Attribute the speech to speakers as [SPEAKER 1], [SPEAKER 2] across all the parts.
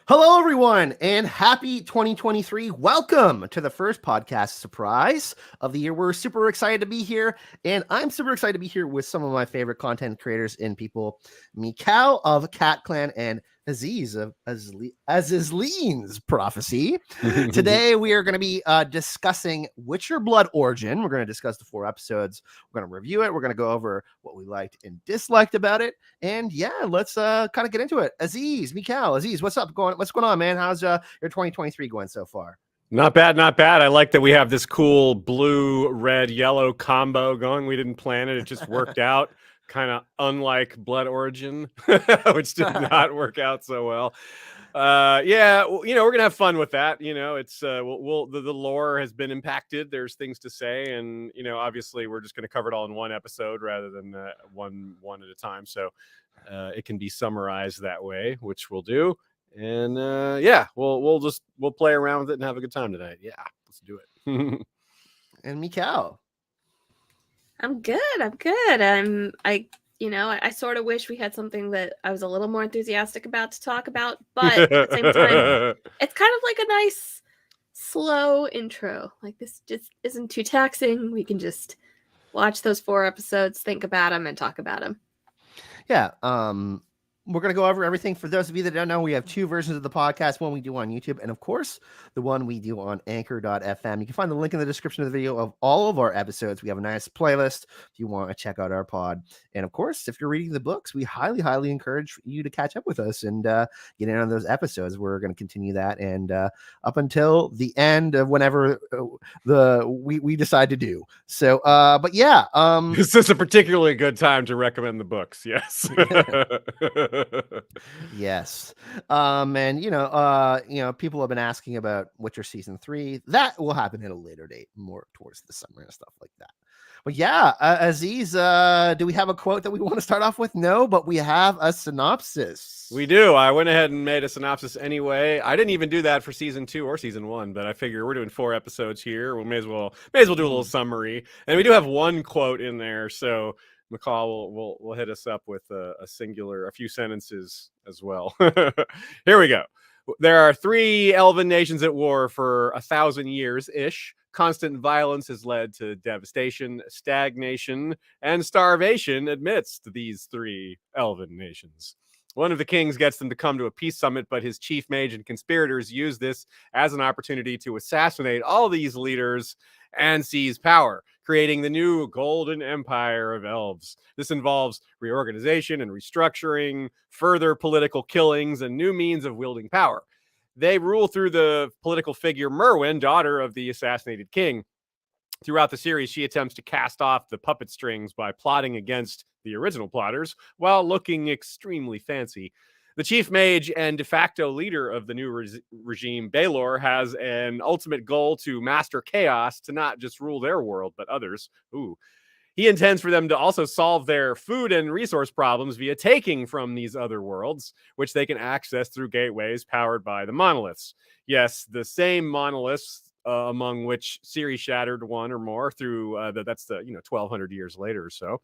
[SPEAKER 1] Hello, everyone, and happy 2023. Welcome to the first podcast surprise of the year. We're super excited to be here, and I'm super excited to be here with some of my favorite content creators and people, Michal of Cat Clan and Aziz of Azizlean's Prophecy. Today, we are going to be discussing Witcher Blood Origin. We're going to discuss the 4 episodes. We're going to review it. We're going to go over what we liked and disliked about it. And yeah, let's kind of get into it. Michal, what's up? What's going on, man? How's your 2023 going so far?
[SPEAKER 2] Not bad, not bad. I like that we have this cool blue, red, yellow combo going. We didn't plan it. It just worked out. Kind of unlike Blood Origin, which did not work out so well. Yeah, we're gonna have fun with that. It's the lore has been impacted. There's things to say, and obviously we're just gonna cover it all in one episode rather than one at a time. So it can be summarized that way, which we'll do. And yeah, we'll play around with it and have a good time tonight. Yeah, let's do it.
[SPEAKER 1] And Michal.
[SPEAKER 3] I'm good. I sort of wish we had something that I was a little more enthusiastic about to talk about, but at the same time, it's kind of like a nice, slow intro. Like, this just isn't too taxing. We can just watch those 4 episodes, think about them, and talk about them.
[SPEAKER 1] Yeah. We're going to go over everything. For those of you that don't know, we have 2 versions of the podcast, one we do on YouTube, and of course, the one we do on anchor.fm. You can find the link in the description of the video of all of our episodes. We have a nice playlist if you want to check out our pod. And of course, if you're reading the books, we highly, highly encourage you to catch up with us and get in on those episodes. We're going to continue that and up until the end of whenever we decide to do. So, but yeah.
[SPEAKER 2] This is a particularly good time to recommend the books. Yes.
[SPEAKER 1] Yes. And people have been asking about Witcher season 3. That will happen at a later date, more towards the summer and stuff like that. But yeah, Aziz, do we have a quote that we want to start off with? No, but we have a synopsis.
[SPEAKER 2] We do. I went ahead and made a synopsis anyway. I didn't even do that for season 2 or season 1, but I figure we're doing 4 episodes here. We may as well do a little summary. And we do have one quote in there, so Michal will hit us up with a few sentences as well. Here we go. There are 3 elven nations at war for 1,000 years-ish. Constant violence has led to devastation, stagnation, and starvation amidst these 3 elven nations. One of the kings gets them to come to a peace summit, but his chief mage and conspirators use this as an opportunity to assassinate all these leaders and seize power, creating the new Golden Empire of Elves. This involves reorganization and restructuring, further political killings, and new means of wielding power. They rule through the political figure Merwin, daughter of the assassinated king. Throughout the series, she attempts to cast off the puppet strings by plotting against the original plotters while looking extremely fancy. The chief mage and de facto leader of the new regime, Baelor, has an ultimate goal to master chaos, to not just rule their world, but others. He intends for them to also solve their food and resource problems via taking from these other worlds, which they can access through gateways powered by the monoliths. Yes, the same monoliths among which Ciri shattered one or more through that's the 1,200 years later or so.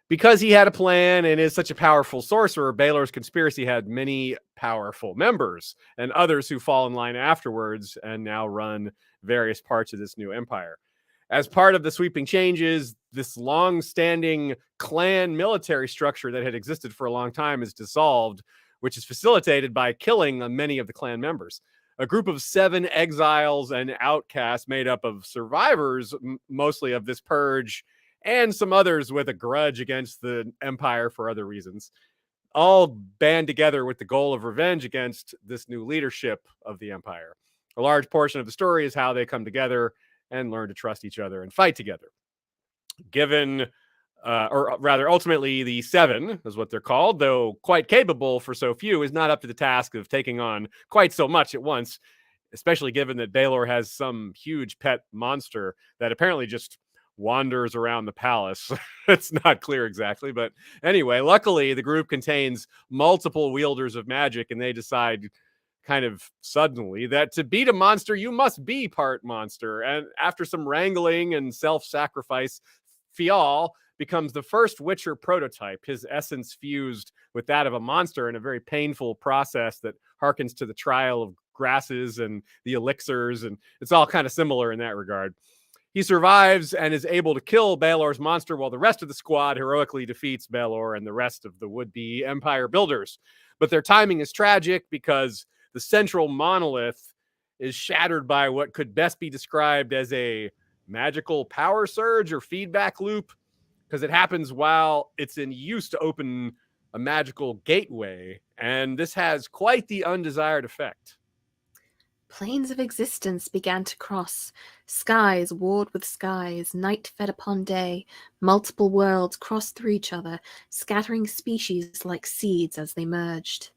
[SPEAKER 2] Because he had a plan and is such a powerful sorcerer, Baelor's conspiracy had many powerful members and others who fall in line afterwards and now run various parts of this new empire. As part of the sweeping changes, this long-standing clan military structure that had existed for a long time is dissolved, which is facilitated by killing many of the clan members. A group of 7 exiles and outcasts made up of survivors, mostly of this purge, and some others with a grudge against the empire for other reasons, all band together with the goal of revenge against this new leadership of the empire. A large portion of the story is how they come together and learn to trust each other and fight together. Ultimately, the 7 is what they're called, though quite capable for so few, is not up to the task of taking on quite so much at once, especially given that Baelor has some huge pet monster that apparently just wanders around the palace. It's not clear exactly, but anyway, luckily the group contains multiple wielders of magic, and they decide kind of suddenly that to beat a monster, you must be part monster. And after some wrangling and self-sacrifice, Fial becomes the first Witcher prototype, his essence fused with that of a monster in a very painful process that harkens to the trial of grasses and the elixirs, and it's all kind of similar in that regard. He survives and is able to kill Baelor's monster while the rest of the squad heroically defeats Baelor and the rest of the would-be empire builders. But their timing is tragic because the central monolith is shattered by what could best be described as a magical power surge or feedback loop, because it happens while it's in use to open a magical gateway, and this has quite the undesired effect.
[SPEAKER 3] Planes of existence began to cross. Skies warred with skies, night fed upon day. Multiple worlds crossed through each other, scattering species like seeds as they merged.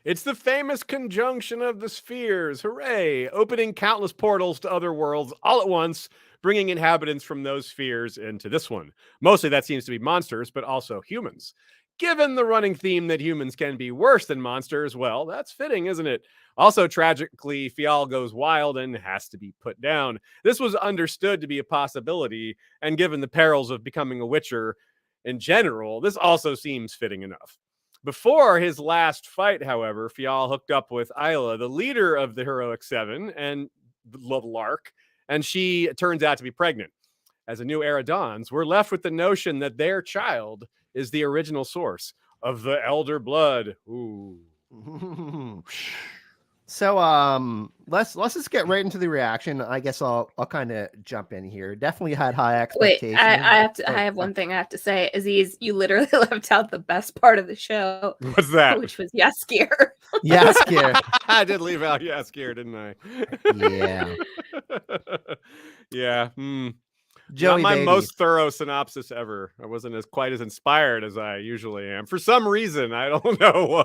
[SPEAKER 2] It's the famous conjunction of the spheres, hooray, opening countless portals to other worlds all at once, bringing inhabitants from those spheres into this one. Mostly that seems to be monsters, but also humans. Given the running theme that humans can be worse than monsters, well, that's fitting, isn't it? Also, tragically, Fial goes wild and has to be put down. This was understood to be a possibility, and given the perils of becoming a Witcher in general, this also seems fitting enough. Before his last fight, however, Fial hooked up with Isla, the leader of the Heroic Seven, and the Lark, and she turns out to be pregnant. As a new era dawns, we're left with the notion that their child is the original source of the elder blood. Ooh.
[SPEAKER 1] So let's just get right into the reaction. I guess I'll kind of jump in here. Definitely had high expectations.
[SPEAKER 3] Wait, I have one thing I have to say. Aziz, you literally left out the best part of the show.
[SPEAKER 2] What's that?
[SPEAKER 3] Which was Yaskir.
[SPEAKER 1] Yaskir.
[SPEAKER 2] I did leave out Yaskir, didn't I?
[SPEAKER 1] Yeah.
[SPEAKER 2] Yeah.
[SPEAKER 1] Joey
[SPEAKER 2] Not my
[SPEAKER 1] Beatty.
[SPEAKER 2] most thorough synopsis ever. I wasn't quite as inspired as I usually am. For some reason, I don't know.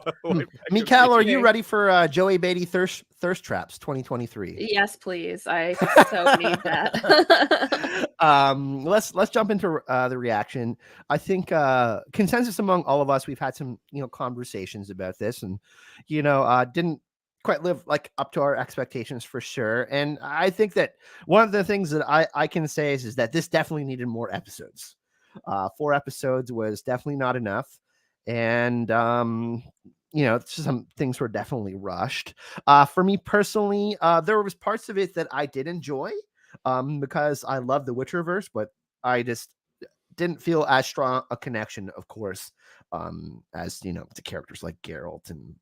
[SPEAKER 1] Michal, are you ready for Joey Beatty Thirst Traps 2023?
[SPEAKER 3] Yes, please. I so need that.
[SPEAKER 1] Let's jump into the reaction. I think consensus among all of us. We've had some conversations about this, and didn't quite live like up to our expectations for sure. And I think that one of the things that I can say is that this definitely needed more episodes. 4 episodes was definitely not enough. And, some things were definitely rushed. For me personally, there was parts of it that I did enjoy because I love the Witcherverse, but I just didn't feel as strong a connection, of course, as, to characters like Geralt and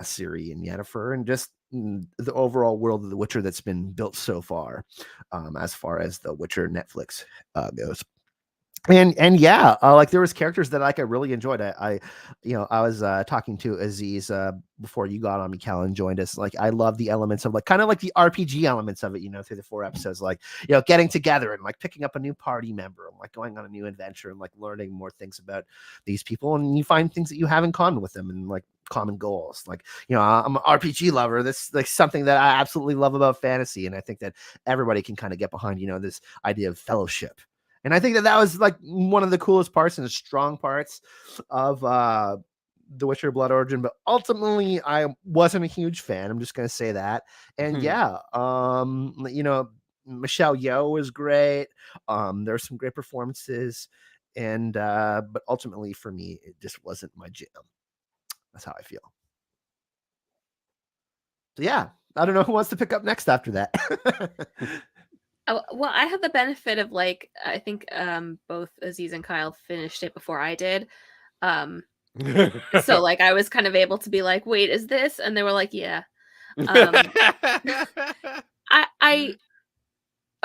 [SPEAKER 1] Ciri and Yennefer, and just the overall world of The Witcher that's been built so far as the Witcher Netflix goes. And yeah, like there was characters that I really enjoyed. I was talking to Aziz before you got on, Michal, and joined us. Like I love the elements of kind of like the RPG elements of it, through the 4 episodes, like getting together and like picking up a new party member and like going on a new adventure and like learning more things about these people, and you find things that you have in common with them and like common goals. Like I'm an RPG lover. That's like something that I absolutely love about fantasy, and I think that everybody can kind of get behind this idea of fellowship. And I think that was like one of the coolest parts and the strong parts of The Witcher Blood Origin. But ultimately, I wasn't a huge fan. I'm just going to say that. And Michelle Yeoh was great. There's some great performances. And but ultimately, for me, it just wasn't my jam. That's how I feel. So yeah, I don't know who wants to pick up next after that.
[SPEAKER 3] Well, I had the benefit of I think both Aziz and Kyle finished it before I did. So I was kind of able to be like, wait, is this? And they were like, yeah.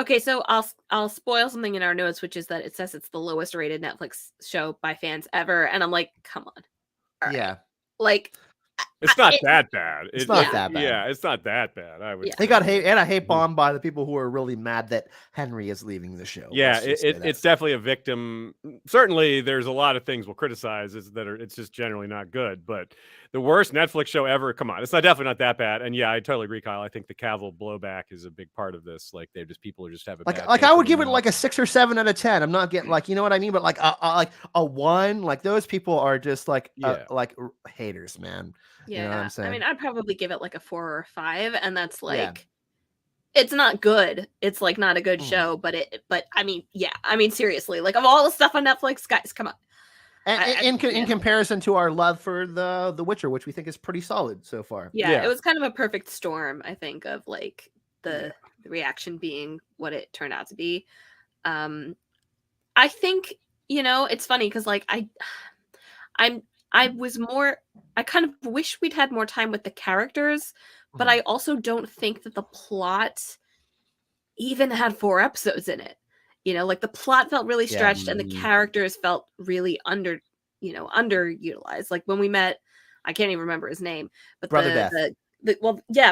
[SPEAKER 3] Okay, so I'll spoil something in our notes, which is that it says it's the lowest rated Netflix show by fans ever. And I'm like, come on. All right.
[SPEAKER 1] Yeah.
[SPEAKER 2] It's not that bad.
[SPEAKER 1] It's not that bad.
[SPEAKER 2] Yeah, it's not that bad. I would.
[SPEAKER 1] They got hate, and I hate bombed by the people who are really mad that Henry is leaving the show.
[SPEAKER 2] Yeah, it's definitely a victim. Certainly, there's a lot of things we'll criticize it's just generally not good. But the worst Netflix show ever. Come on, it's definitely not that bad. And yeah, I totally agree, Kyle. I think the Cavill blowback is a big part of this. Like people are just having
[SPEAKER 1] I would give it like a 6 or 7 out of 10. I'm not getting you know what I mean, but like a 1. Like those people are just like haters, man.
[SPEAKER 3] Yeah,
[SPEAKER 1] you know what I'm saying?
[SPEAKER 3] I mean, I'd probably give it like a 4 or a 5, and that's it's not good. It's like not a good show, but I mean, yeah. I mean, seriously, like of all the stuff on Netflix, guys, come on.
[SPEAKER 1] And in comparison to our love for the Witcher, which we think is pretty solid so far.
[SPEAKER 3] Yeah, it was kind of a perfect storm, I think, of like the reaction being what it turned out to be. I think, it's funny because like I kind of wish we'd had more time with the characters, but I also don't think that the plot even had 4 episodes in it. Like the plot felt really stretched and the characters felt really underutilized. Like when we met, I can't even remember his name, but
[SPEAKER 1] Brother Death.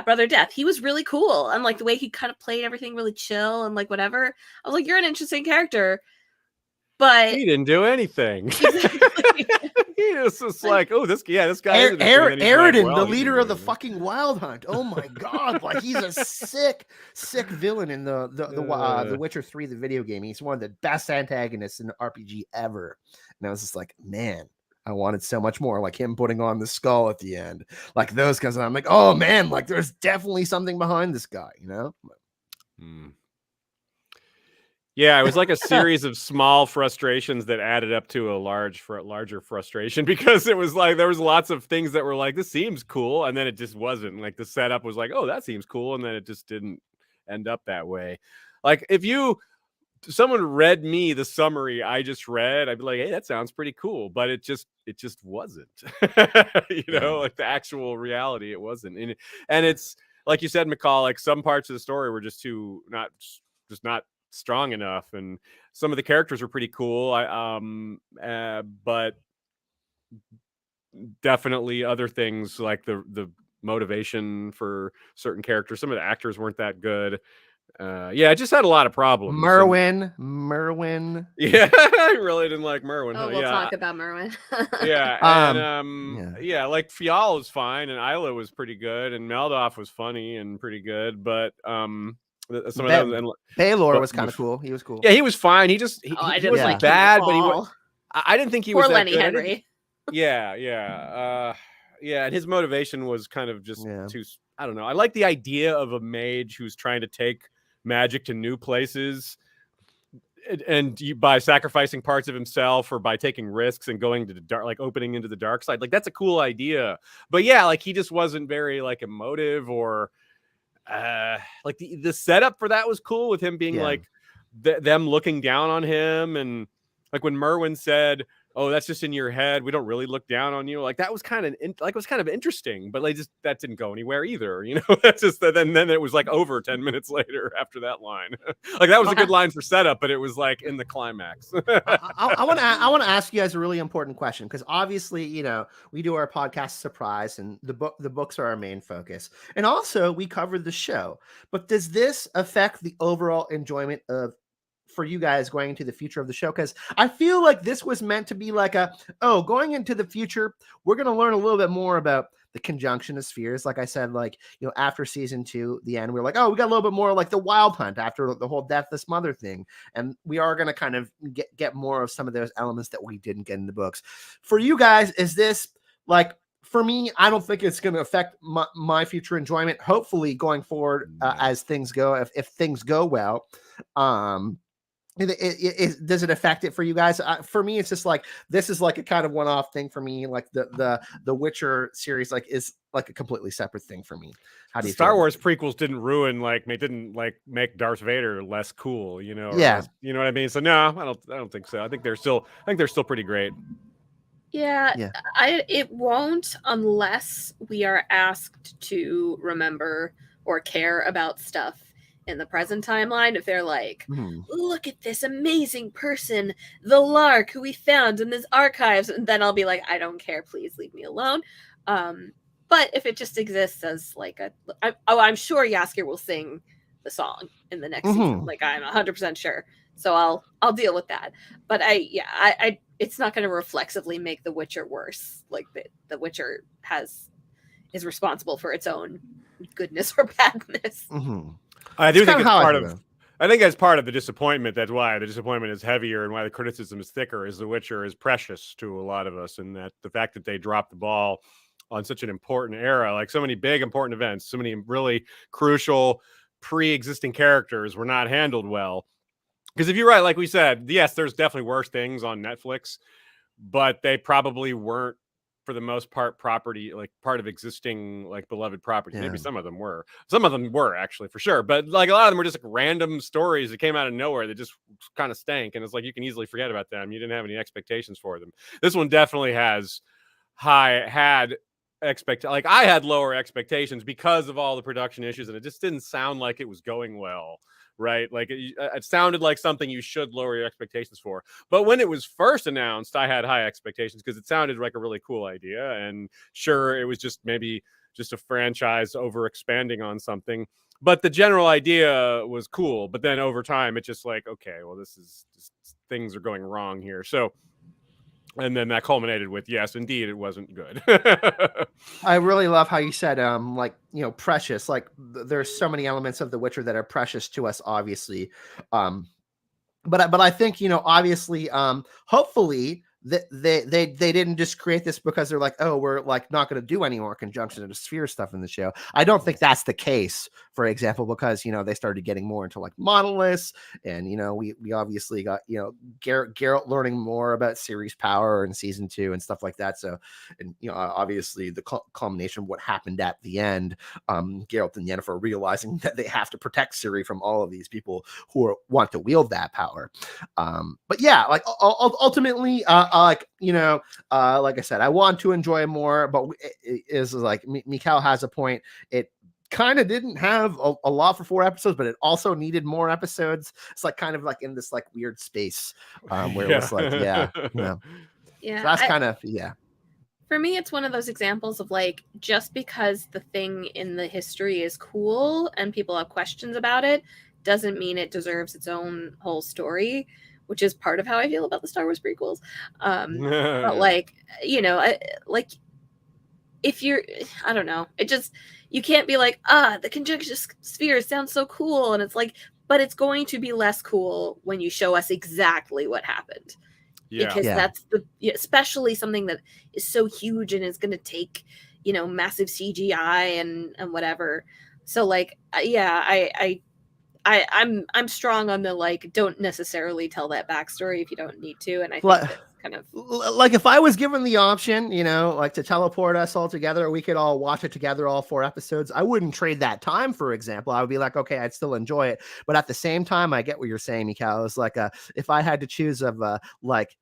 [SPEAKER 3] Brother Death. He was really cool. And like the way he kind of played everything really chill and like whatever. I was like, you're an interesting character. But
[SPEAKER 2] he didn't do anything.
[SPEAKER 3] Exactly.
[SPEAKER 2] He was just like, oh, this guy.
[SPEAKER 1] Aridin, the leader of the fucking Wild Hunt. Oh my god, like he's a sick villain in the Witcher 3, the video game. He's one of the best antagonists in the RPG ever. And I was just like, man, I wanted so much more, like him putting on the skull at the end, like those guys. And I'm like, oh man, like there's definitely something behind this guy,
[SPEAKER 2] Yeah, it was like a series of small frustrations that added up to a larger frustration, because it was like there was lots of things that were like, this seems cool, and then it just wasn't. Like the setup was like, oh, that seems cool, and then it just didn't end up that way. Like if someone read me the summary I just read, I'd be like, hey, that sounds pretty cool, but it just wasn't. Like the actual reality, it wasn't. And it's like you said, Michal, like some parts of the story were just not strong enough, and some of the characters were pretty cool, but definitely other things like the motivation for certain characters, some of the actors weren't that good. It just had a lot of problems.
[SPEAKER 1] Merwin.
[SPEAKER 2] Yeah, I really didn't like Merwin.
[SPEAKER 3] We'll talk about Merwin.
[SPEAKER 2] Like Fial was fine, and Isla was pretty good, and Meldoff was funny and pretty good, but some of them,
[SPEAKER 1] Baylor was kind of cool. He was cool.
[SPEAKER 2] Yeah, he was fine. He wasn't bad, but I didn't think he was
[SPEAKER 3] that Lenny
[SPEAKER 2] good.
[SPEAKER 3] Henry.
[SPEAKER 2] And his motivation was kind of just too. I don't know. I like the idea of a mage who's trying to take magic to new places, and by sacrificing parts of himself or by taking risks and going to the dark, like opening into the dark side. Like that's a cool idea, but like he just wasn't very like emotive or. Like the setup for that was cool, with him being like them looking down on him, and like when Merwin said, oh, that's just in your head, we don't really look down on you, like that was kind of interesting, but like just that didn't go anywhere either. That's just then it was like over 10 minutes later after that line. Like that was a good line for setup, but it was like in the climax.
[SPEAKER 1] I want to ask you guys a really important question, because obviously we do our podcast Surprise, and the books are our main focus, and also we cover the show, but does this affect the overall enjoyment for you guys going into the future of the show? Because I feel like this was meant to be like going into the future, we're going to learn a little bit more about the conjunction of spheres. Like I said, like, after season 2, the end, we're like, oh, we got a little bit more like the Wild Hunt after the whole Deathless Mother thing. And we are going to kind of get more of some of those elements that we didn't get in the books. For you guys, is this like, for me, I don't think it's going to affect my future enjoyment, hopefully going forward as things go, if things go well. Does it affect it for you guys? For me, it's just like this is like a kind of one-off thing for me. Like the Witcher series is like a completely separate thing for me. How do you
[SPEAKER 2] Star Wars prequels didn't make Darth Vader less cool,
[SPEAKER 1] Yeah,
[SPEAKER 2] you know what I mean. So no, I don't think so. I think they're still pretty great.
[SPEAKER 3] Yeah. It won't, unless we are asked to remember or care about stuff in the present timeline. If they're like, look at this amazing person, the Lark, who we found in this archives, and then I'll be like, I don't care, please leave me alone. But if it just exists as like I'm sure Jaskier will sing the song in the next season. Like I'm 100% sure. So I'll deal with that. But I it's not going to reflexively make The Witcher worse. Like the Witcher is responsible for its own goodness or badness.
[SPEAKER 2] I do think it's part of. I think that's part of the disappointment. That's why the disappointment is heavier and why the criticism is thicker. Is The Witcher is precious to a lot of us, and that the fact that they dropped the ball on such an important era, like so many big important events, so many really crucial pre-existing characters were not handled well. Because if you're right, like we said, yes, there's definitely worse things on Netflix, but they probably weren't, for the most part, part of existing like beloved properties.
[SPEAKER 1] Yeah.
[SPEAKER 2] Maybe some of them were actually, for sure, but like a lot of them were just like random stories that came out of nowhere that just kind of stank, and it's like you can easily forget about them. You didn't have any expectations for them. This one definitely had like I had lower expectations because of all the production issues, and it just didn't sound like it was going well, right? Like it sounded like something you should lower your expectations for. But when it was first announced, I had high expectations because it sounded like a really cool idea, and sure, it was just maybe just a franchise over expanding on something, but the general idea was cool. But then over time, it's just like, okay, well, this is just, things are going wrong here. So, and then that culminated with, yes, indeed, it wasn't good.
[SPEAKER 1] I really love how you said, like, precious. Like, there's so many elements of The Witcher that are precious to us, obviously. But I think, obviously, hopefully they didn't just create this because they're like, oh, we're like not going to do any more conjunction and sphere stuff in the show. I don't think that's the case, for example, because they started getting more into like monoliths, and we obviously got Geralt learning more about Ciri's power in season 2 and stuff like that. So, and obviously the culmination of what happened at the end, Geralt and Yennefer realizing that they have to protect Ciri from all of these people who want to wield that power. But yeah, like ultimately, like I said, I want to enjoy more, but it is like Michal has a point. It kind of didn't have a lot for 4 episodes, but it also needed more episodes. It's like kind of like in this like weird space where it was like, yeah. So that's kind of, yeah.
[SPEAKER 3] For me, it's one of those examples of like, just because the thing in the history is cool and people have questions about it doesn't mean it deserves its own whole story, which is part of how I feel about the Star Wars prequels. But like, like if you're, I don't know, it just, you can't be like, the conjunction sphere sounds so cool. And it's like, but it's going to be less cool when you show us exactly what happened. Because that's especially something that is so huge and is going to take, massive CGI and whatever. So like, I'm strong on the like, don't necessarily tell that backstory if you don't need to, and I think that's kind of
[SPEAKER 1] like if I was given the option, like to teleport us all together, we could all watch it together, all 4 episodes. I wouldn't trade that time. For example, I would be like, okay, I'd still enjoy it, but at the same time, I get what you're saying, Michal. It's like if I had to choose of like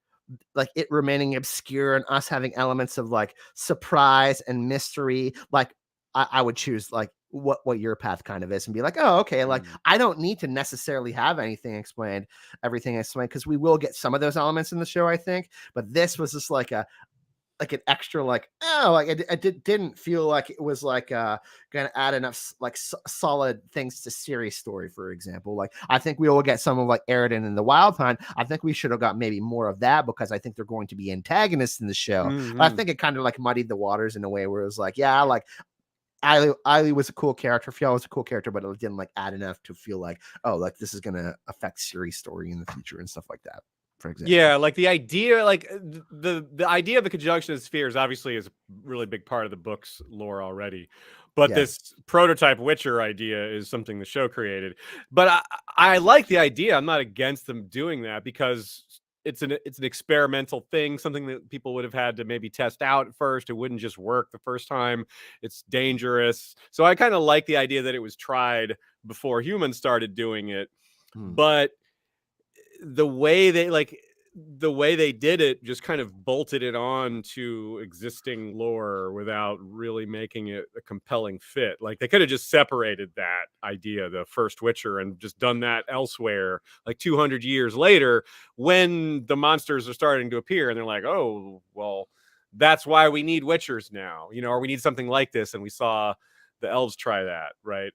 [SPEAKER 1] it remaining obscure and us having elements of like surprise and mystery, like I would choose like what your path kind of is and be like, oh, okay, like I don't need to necessarily have everything explained, because we will get some of those elements in the show, I think. But this was just like an extra, like, oh, like it didn't feel like it was like gonna add enough like solid things to Ciri's story, for example. Like I think we will get some of like Eridan and the Wild Hunt. I think we should have got maybe more of that, because I think they're going to be antagonists in the show. But I think it kind of like muddied the waters in a way where it was like, yeah, like Eiley was a cool character, Fjell was a cool character, but it didn't like add enough to feel like, oh, like this is gonna affect Ciri's story in the future and stuff like that. For example.
[SPEAKER 2] Yeah, like the idea, like the idea of the conjunction of spheres obviously is a really big part of the book's lore already. But this prototype Witcher idea is something the show created. But I like the idea. I'm not against them doing that, because it's an experimental thing, something that people would have had to maybe test out at first. It wouldn't just work the first time. It's dangerous. So I kind of like the idea that it was tried before humans started doing it. But the way they did it just kind of bolted it on to existing lore without really making it a compelling fit. Like they could have just separated that idea, the first Witcher, and just done that elsewhere, like 200 years later when the monsters are starting to appear, and they're like, oh, well, that's why we need Witchers now, or we need something like this. And we saw the elves try that, right?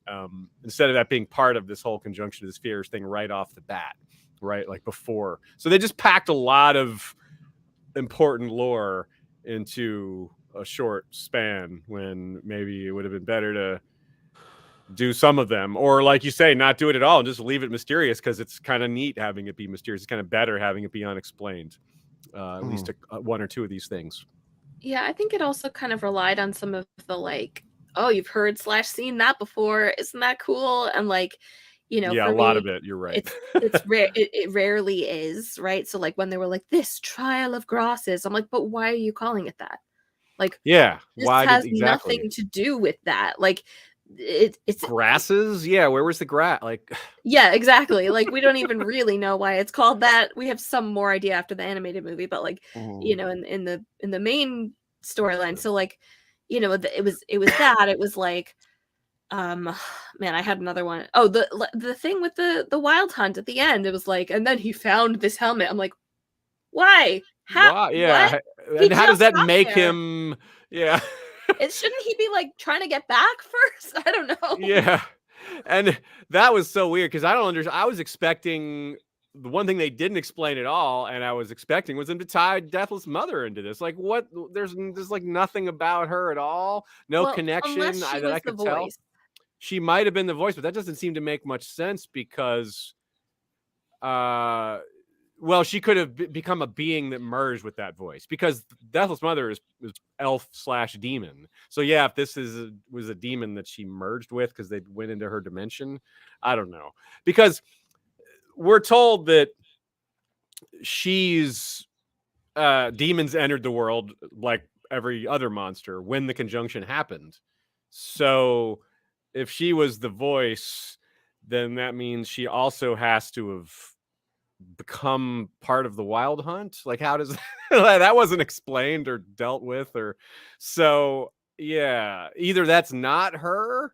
[SPEAKER 2] Instead of that being part of this whole conjunction of the spheres thing right off the bat. Right, like before. So they just packed a lot of important lore into a short span, when maybe it would have been better to do some of them, or like you say, not do it at all and just leave it mysterious, because it's kind of neat having it be mysterious. It's kind of better having it be unexplained, at least one or two of these things.
[SPEAKER 3] Yeah, I think it also kind of relied on some of the like oh, you've heard / seen that before. Isn't that cool? And like,
[SPEAKER 2] Yeah,
[SPEAKER 3] for
[SPEAKER 2] a lot
[SPEAKER 3] me,
[SPEAKER 2] of it. You're right.
[SPEAKER 3] it's rare. It rarely is, right? So like when they were like this trial of grasses, I'm like, but why are you calling it that? Like,
[SPEAKER 2] Yeah.
[SPEAKER 3] this
[SPEAKER 2] Why
[SPEAKER 3] has
[SPEAKER 2] did exactly
[SPEAKER 3] nothing to do with that. Like, it's
[SPEAKER 2] grasses? Yeah, where was the grass? Like,
[SPEAKER 3] yeah, exactly. Like we don't even really know why it's called that. We have some more idea after the animated movie, but like, in the main storyline. So like, it was that. It was like, man, I had another one. Oh, the thing with the wild hunt at the end. It was like, and then he found this helmet. I'm like, why? How?
[SPEAKER 2] why?
[SPEAKER 3] What?
[SPEAKER 2] Yeah.
[SPEAKER 3] He
[SPEAKER 2] And how does
[SPEAKER 3] just
[SPEAKER 2] that
[SPEAKER 3] got
[SPEAKER 2] make
[SPEAKER 3] there.
[SPEAKER 2] him? Yeah.
[SPEAKER 3] Shouldn't he be like trying to get back first? I don't know.
[SPEAKER 2] Yeah. And that was so weird because I don't understand. I was expecting the one thing they didn't explain at all, and I was expecting was them to tie Deathless Mother into this. Like, what? There's like nothing about her at all. No
[SPEAKER 3] Well,
[SPEAKER 2] connection
[SPEAKER 3] unless she
[SPEAKER 2] that I
[SPEAKER 3] was the
[SPEAKER 2] could tell.
[SPEAKER 3] voice.
[SPEAKER 2] She might have been the voice, but that doesn't seem to make much sense because, well, she could have become a being that merged with that voice because Deathless Mother is elf / demon. So yeah, if this was a demon that she merged with because they went into her dimension, I don't know. Because we're told that she's demons entered the world like every other monster when the conjunction happened. So if she was the voice, then that means she also has to have become part of the wild hunt. Like, how does that wasn't explained or dealt with? Or so yeah, either that's not her,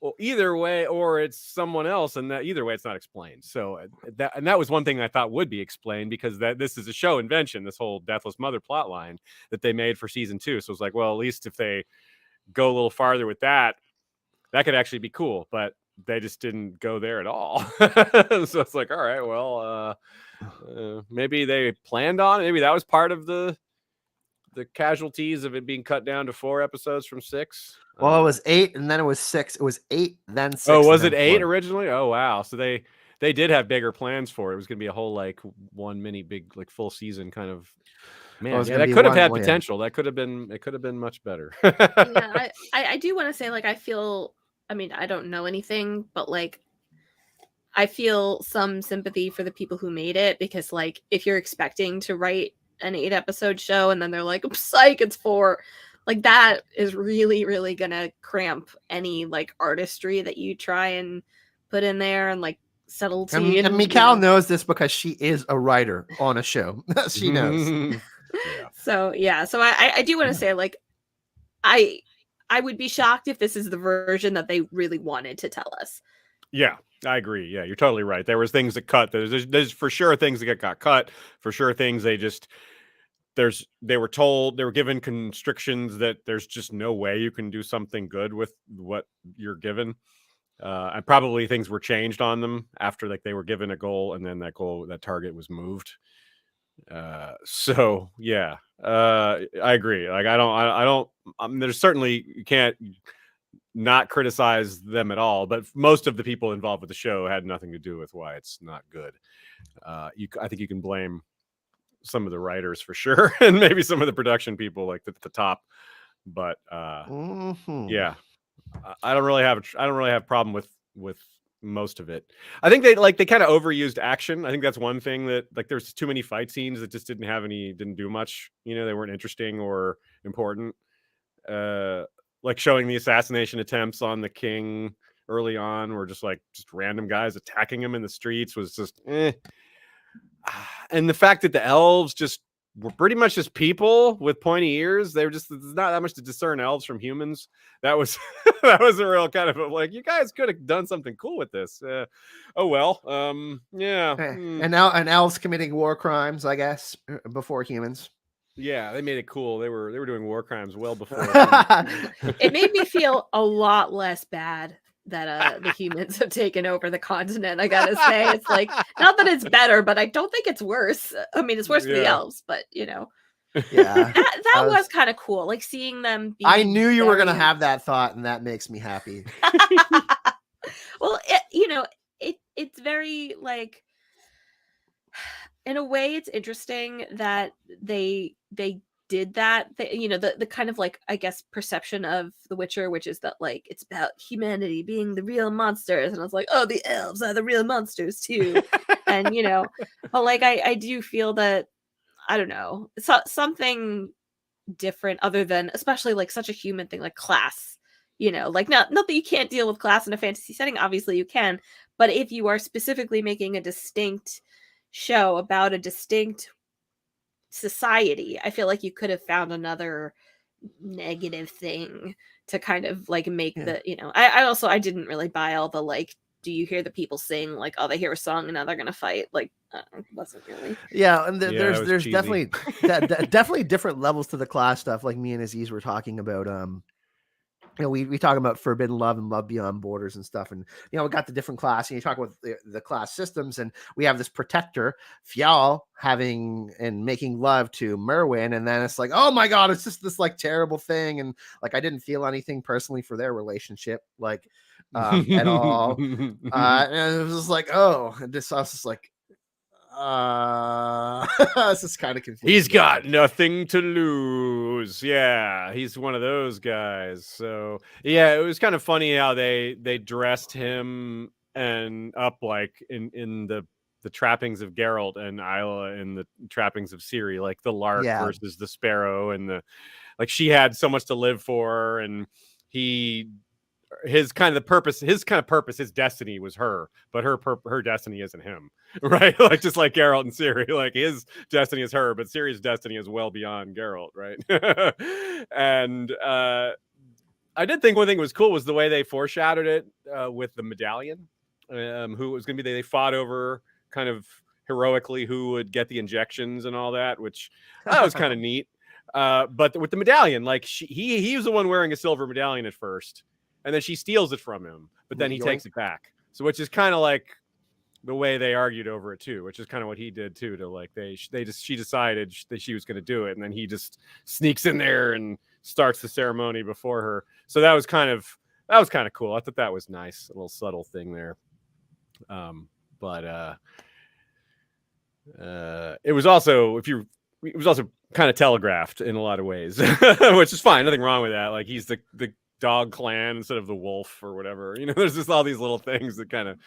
[SPEAKER 2] or either way, or it's someone else, and that either way it's not explained. So that was one thing I thought would be explained, because that this is a show invention, this whole Deathless Mother plot line that they made for season 2. So it's like, well, at least if they go a little farther with that could actually be cool, but they just didn't go there at all. So it's like, all right, well, maybe they planned on it. Maybe that was part of the casualties of it being cut down to 4 episodes from 6.
[SPEAKER 1] Well, it was 8 and then it was 6. It was 8, then 6.
[SPEAKER 2] Oh, was
[SPEAKER 1] and
[SPEAKER 2] it
[SPEAKER 1] then
[SPEAKER 2] 8
[SPEAKER 1] 4.
[SPEAKER 2] originally? Oh, wow. So they did have bigger plans for it. It was going to be a whole like one mini big like full season kind of. Man,
[SPEAKER 1] was
[SPEAKER 2] yeah,
[SPEAKER 1] gonna
[SPEAKER 2] that
[SPEAKER 1] be
[SPEAKER 2] could have
[SPEAKER 1] one-
[SPEAKER 2] had
[SPEAKER 1] well, yeah.
[SPEAKER 2] potential. That could have been. It could have been much better.
[SPEAKER 3] Yeah, I do want to say, like, I feel, I mean, I don't know anything, but like, I feel some sympathy for the people who made it, because like, if you're expecting to write an 8-episode show and then they're like, psych, it's 4, like that is really, really gonna cramp any like artistry that you try and put in there, and like subtlety.
[SPEAKER 1] And Michal knows this because she is a writer on a show. She knows.
[SPEAKER 2] Yeah.
[SPEAKER 3] So I do want to say, like, I would be shocked if this is the version that they really wanted to tell us.
[SPEAKER 2] Yeah, I agree. Yeah, you're totally right. There was things that cut. There's for sure things that got cut. For sure things they were told, they were given constrictions that there's just no way you can do something good with what you're given. And probably things were changed on them after like they were given a goal, and then that target was moved. So yeah, I agree. Like I don't. There's certainly, you can't not criticize them at all, but most of the people involved with the show had nothing to do with why it's not good. I think you can blame some of the writers for sure, and maybe some of the production people like at the top. But yeah, I don't really have a problem with most of it. I think they kind of overused action. I think that's one thing that, like, there's too many fight scenes that just didn't do much. You know, they weren't interesting or important. Like showing the assassination attempts on the king early on were just random guys attacking him in the streets was just And the fact that the elves just were pretty much just people with pointy ears. They were just, there's not that much to discern elves from humans. That was that was a real kind of like, you guys could have done something cool with this. Oh well, yeah.
[SPEAKER 1] And now elves committing war crimes, I guess, before humans.
[SPEAKER 2] Yeah, they made it cool. They were doing war crimes well before.
[SPEAKER 3] It made me feel a lot less bad that the humans have taken over the continent. I gotta say, it's like, not that it's better, but I don't think it's worse. I mean, it's worse for the elves, but you know,
[SPEAKER 1] yeah,
[SPEAKER 3] that was kind of cool. Like seeing them.
[SPEAKER 1] I knew you were gonna have that thought, and that makes me happy.
[SPEAKER 3] Well, it's very in a way, it's interesting that they did that, the kind of like, I guess, perception of The Witcher, which is that like it's about humanity being the real monsters, and I was like, oh, the elves are the real monsters too. And but like I do feel that, I don't know, something different other than, especially like such a human thing like class, like not that you can't deal with class in a fantasy setting, obviously you can, but if you are specifically making a distinct show about a distinct society, I feel like you could have found another negative thing to kind of like make the, I didn't really buy all the like, do you hear the people sing like, oh, they hear a song and now they're gonna fight, like wasn't really.
[SPEAKER 1] Yeah, and
[SPEAKER 2] Yeah, it was
[SPEAKER 1] there's
[SPEAKER 2] cheesy.
[SPEAKER 1] definitely definitely different levels to the class stuff, like me and Aziz were talking about. We talk about forbidden love and love beyond borders and stuff, and we got the different class, and you talk about the class systems, and we have this protector Fjall having and making love to Merwin, and then it's like, oh my god, it's just this like terrible thing, and like I didn't feel anything personally for their relationship, like at all. And it was just like, oh, and I was just like, this is kind of confusing.
[SPEAKER 2] He's got nothing to lose. Yeah, he's one of those guys. So yeah, it was kind of funny how they dressed him and up like in the trappings of Geralt, and Isla in the trappings of Ciri, like the lark versus the sparrow, and the like she had so much to live for, and his purpose, his destiny was her, but her destiny isn't him, right? Like just like Geralt and Ciri, like his destiny is her, but Ciri's destiny is well beyond Geralt, right? And I did think one thing was cool was the way they foreshadowed it with the medallion, who was going to be. They fought over kind of heroically who would get the injections and all that, which that was kind of neat. But with the medallion, like he was the one wearing a silver medallion at first. And then she steals it from him, but then he takes it back. So, which is kind of like the way they argued over it too, which is kind of what he did too. To like she decided that she was going to do it, and then he just sneaks in there and starts the ceremony before her. So that was kind of cool. I thought that was nice, a little subtle thing there. But it was also kind of telegraphed in a lot of ways, which is fine. Nothing wrong with that. Like he's the dog clan instead of the wolf or whatever, there's just all these little things that kind of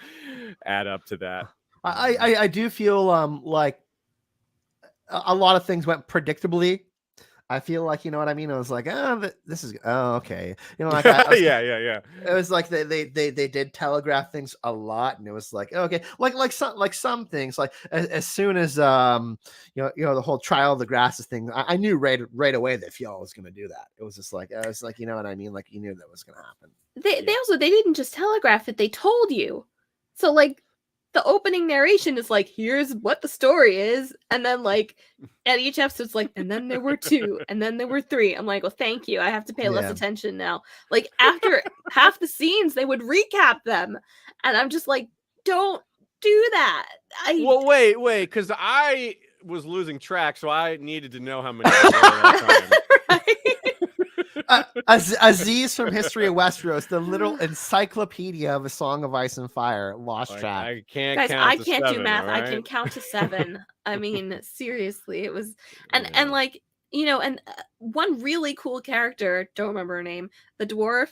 [SPEAKER 2] add up to that.
[SPEAKER 1] I do feel like a lot of things went predictably. I feel like, you know what I mean? I was like, this is, okay. Like
[SPEAKER 2] yeah.
[SPEAKER 1] It was like they did telegraph things a lot, and it was like, okay, like some things, like as soon as the whole trial of the grasses thing, I knew right away that Fjall was going to do that. It was just like, you know what I mean? Like you knew that was going to happen.
[SPEAKER 3] They didn't just telegraph it; they told you. So like, the opening narration is like, here's what the story is, and then like at each episode's like, and then there were 2, and then there were 3. I'm like, well, thank you, I have to pay less attention now. Like after half the scenes they would recap them, and I'm just like, don't do that.
[SPEAKER 2] Well, wait, because I was losing track, so I needed to know how many there were that time.
[SPEAKER 1] Aziz from History of Westeros, the little encyclopedia of A Song of Ice and Fire, lost track.
[SPEAKER 2] I can't
[SPEAKER 3] Guys,
[SPEAKER 2] count
[SPEAKER 3] I
[SPEAKER 2] to
[SPEAKER 3] can't
[SPEAKER 2] 7,
[SPEAKER 3] do math.
[SPEAKER 2] right?
[SPEAKER 3] I can count to 7. I mean, seriously, it was, and like, and one really cool character, don't remember her name, the dwarf.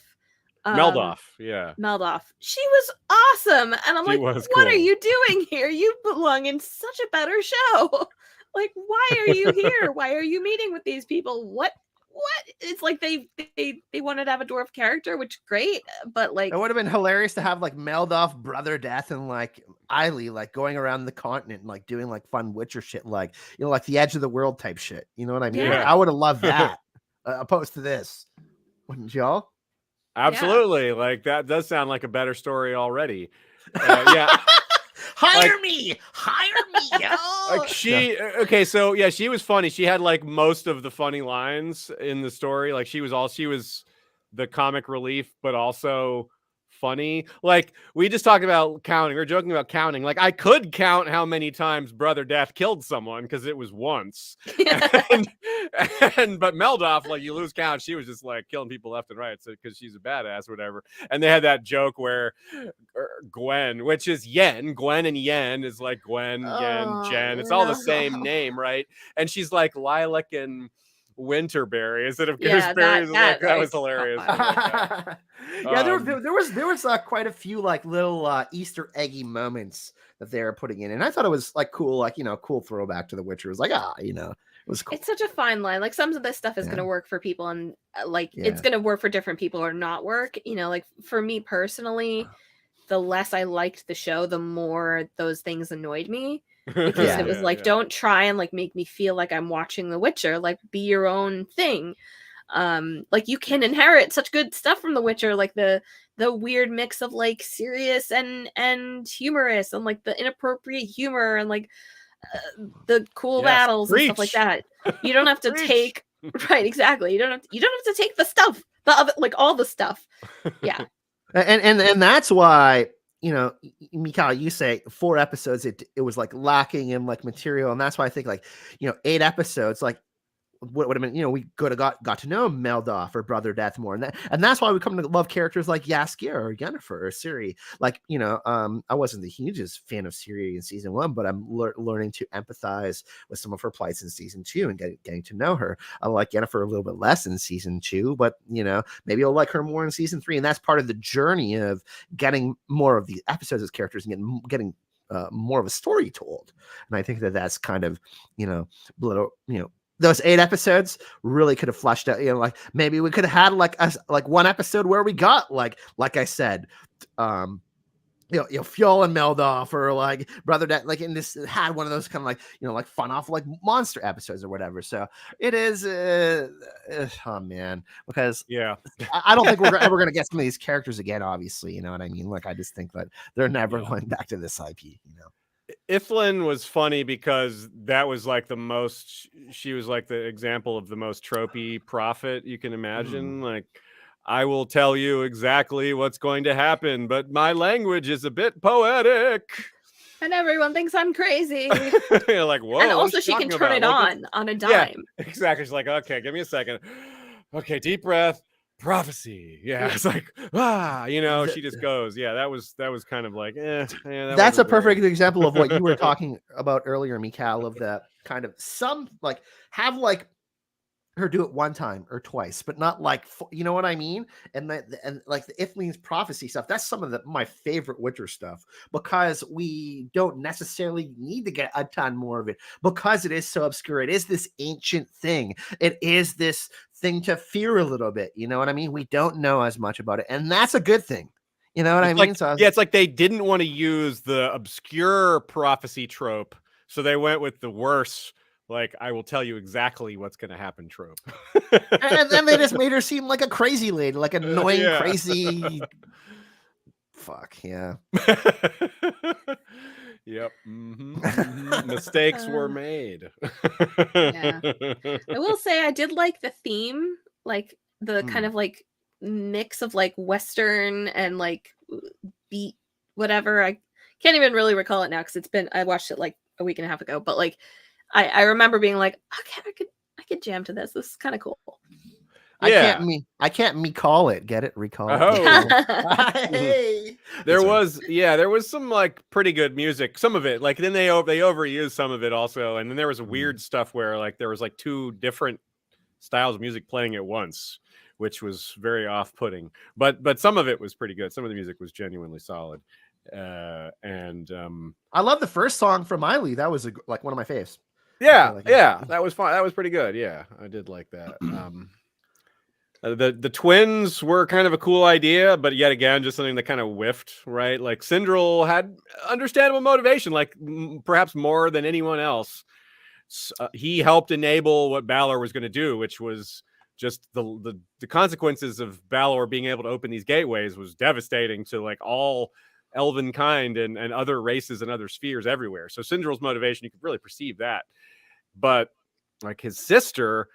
[SPEAKER 2] Meldoff, yeah.
[SPEAKER 3] Meldoff. She was awesome. And I'm like, what
[SPEAKER 2] cool.
[SPEAKER 3] are you doing here? You belong in such a better show. Like, why are you here? Why are you meeting with these people? What? It's like they wanted to have a dwarf character, which great, but like
[SPEAKER 1] it would have been hilarious to have like Meldoff, Brother Death, and like Eiley like going around the continent and like doing like fun Witcher shit, like like the edge of the world type shit. You know what I mean?
[SPEAKER 3] Yeah.
[SPEAKER 1] Like, I would have loved that opposed to this. Wouldn't y'all?
[SPEAKER 2] Absolutely. Yeah. Like that does sound like a better story already. Yeah.
[SPEAKER 1] Hire me.
[SPEAKER 2] Like she was funny. She had like most of the funny lines in the story. Like she was the comic relief, but also funny. Like we just talked about counting. We were joking about counting. Like I could count how many times Brother Death killed someone because it was once. But Meldoff, like you lose count. She was just like killing people left and right, so because she's a badass or whatever. And they had that joke where Gwen, which is Yen, Gwen and Yen is like Gwen, Yen, Jen. It's all the same name, right? And she's like Lilac and Winterberry instead of
[SPEAKER 3] Yeah,
[SPEAKER 2] gooseberries.
[SPEAKER 3] that
[SPEAKER 2] That was
[SPEAKER 3] was
[SPEAKER 2] hilarious.
[SPEAKER 3] funny.
[SPEAKER 1] Yeah, there was quite a few like little Easter eggy moments that they were putting in, and I thought it was like cool, like cool throwback to The Witcher. It was like it was cool.
[SPEAKER 3] It's such a fine line. Like some of this stuff is
[SPEAKER 1] Yeah.
[SPEAKER 3] going to work for people, and like
[SPEAKER 1] Yeah.
[SPEAKER 3] it's going to work for different people or not work. Like for me personally, the less I liked the show, the more those things annoyed me. Because
[SPEAKER 1] Yeah.
[SPEAKER 3] it was like, don't try and like make me feel like I'm watching The Witcher. Like, be your own thing. Like you can inherit such good stuff from The Witcher, like the weird mix of like serious and humorous, and like the inappropriate humor, and like the cool battles and stuff like that. You don't have to take right, exactly. You don't have to take the stuff, the other, like all the stuff. Yeah.
[SPEAKER 1] And that's why Michal, you say 4 episodes, it was like lacking in like material, and that's why I think like 8 episodes, like what would have been, we could have got to know Meldoff or Brother Death more, and that's why we come to love characters like Jaskier or Yennefer or Ciri. Like I wasn't the hugest fan of Ciri in season 1, but I'm learning to empathize with some of her plights in season 2 and getting to know her. I like Yennefer a little bit less in season 2, but maybe I'll like her more in season 3, and that's part of the journey of getting more of the episodes as characters and getting more of a story told. And I think that's kind of little those 8 episodes really could have fleshed out, like maybe we could have had like one episode where we got like I said, Fjol and Meldoff, or like Brother Death, like in this had one of those kind of like like fun off like monster episodes or whatever. So it is oh man, because I don't think we're ever gonna get some of these characters again, obviously, you know what I mean? Like I just think that they're never going back to this IP,
[SPEAKER 2] Iflin was funny because that was like she was like the example of the most tropey prophet you can imagine. Like, I will tell you exactly what's going to happen, but my language is a bit poetic.
[SPEAKER 3] And everyone thinks I'm crazy.
[SPEAKER 2] You're like, whoa.
[SPEAKER 3] And also she can turn it on a dime.
[SPEAKER 2] Yeah, exactly. She's like, okay, give me a second. Okay, deep breath. Prophecy. Yeah, it's like she just goes. Yeah, that was kind of like
[SPEAKER 1] that's a perfect example of what you were talking about earlier, Michal, of the kind of some like have like her do it one time or twice, but not like you know what I mean? And like the Iflin's prophecy stuff, that's some of my favorite Witcher stuff, because we don't necessarily need to get a ton more of it because it is so obscure. It is this ancient thing. It is this thing to fear a little bit. You know what I mean? We don't know as much about it, and that's a good thing. You know what I mean?
[SPEAKER 2] So it's like they didn't want to use the obscure prophecy trope, so they went with the worse. Like, I will tell you exactly what's going to happen trope.
[SPEAKER 1] And then they just made her seem like a crazy lady, like annoying, crazy. Fuck, yeah.
[SPEAKER 2] Yep. Mistakes were made.
[SPEAKER 3] Yeah. I will say I did like the theme, like the kind of like mix of like Western and like beat whatever. I can't even really recall it now because I watched it like a week and a half ago, but like I remember being like, okay, I could jam to this. This is kind of cool.
[SPEAKER 1] Yeah. I can't recall it. Get it? Recall it.
[SPEAKER 2] Hey. There was some like pretty good music. Some of it, like then they overused some of it also, and then there was weird stuff where like there was like 2 different styles of music playing at once, which was very off-putting. But some of it was pretty good. Some of the music was genuinely solid. And
[SPEAKER 1] I love the first song from Miley. That was like one of my faves.
[SPEAKER 2] Yeah, that was fun. That was pretty good. Yeah, I did like that. The twins were kind of a cool idea, but yet again, just something that kind of whiffed, right? Like Sindral had understandable motivation, like perhaps more than anyone else. He helped enable what Balor was going to do, which was just the consequences of Balor being able to open these gateways was devastating to like all elven kind and other races and other spheres everywhere. So Sindral's motivation, you could really perceive that. But like his sister,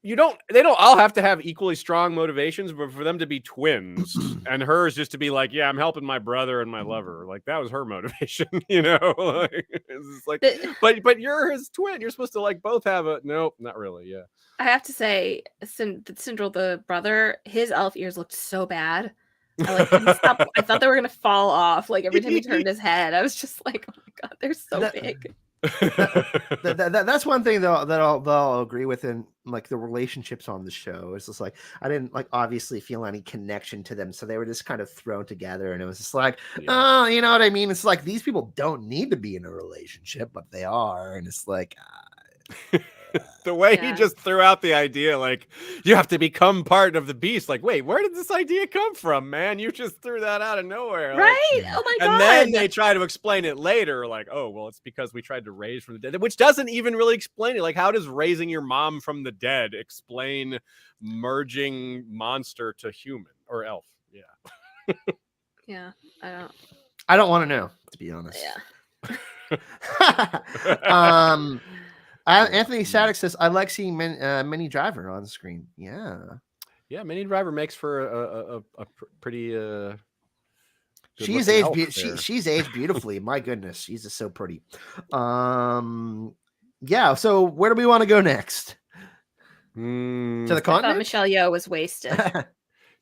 [SPEAKER 2] they don't all have to have equally strong motivations, but for them to be twins and hers just to be like, yeah, I'm helping my brother and my lover, like that was her motivation, like, it's like, but you're his twin, you're supposed to like both have a nope, not really. Yeah,
[SPEAKER 3] I have to say, Sindral the brother, his elf ears looked so bad. I thought they were gonna fall off. Like every time he turned his head, I was just like, oh my god, they're so big.
[SPEAKER 1] That's one thing that I'll agree with in like the relationships on the show. It's just like I didn't like obviously feel any connection to them, so they were just kind of thrown together, and it was just like, oh, you know what I mean? It's like these people don't need to be in a relationship, but they are, and it's like.
[SPEAKER 2] The way he just threw out the idea, like, you have to become part of the beast. Like, wait, where did this idea come from, man? You just threw that out of nowhere.
[SPEAKER 3] Right?
[SPEAKER 2] Like,
[SPEAKER 3] oh my God.
[SPEAKER 2] And then they try to explain it later, like, oh, well, it's because we tried to raise from the dead, which doesn't even really explain it. Like, how does raising your mom from the dead explain merging monster to human or elf? Yeah.
[SPEAKER 3] Yeah,
[SPEAKER 1] I don't want to know, to be honest.
[SPEAKER 3] Yeah.
[SPEAKER 1] Anthony Static says, I like seeing Minnie Driver on the screen. Yeah.
[SPEAKER 2] Yeah, Minnie Driver makes for a pretty
[SPEAKER 1] she's aged she's aged beautifully. My goodness, she's just so pretty. Yeah, so where do we want to go next? To the continent?
[SPEAKER 3] I thought Michelle Yeoh was wasted.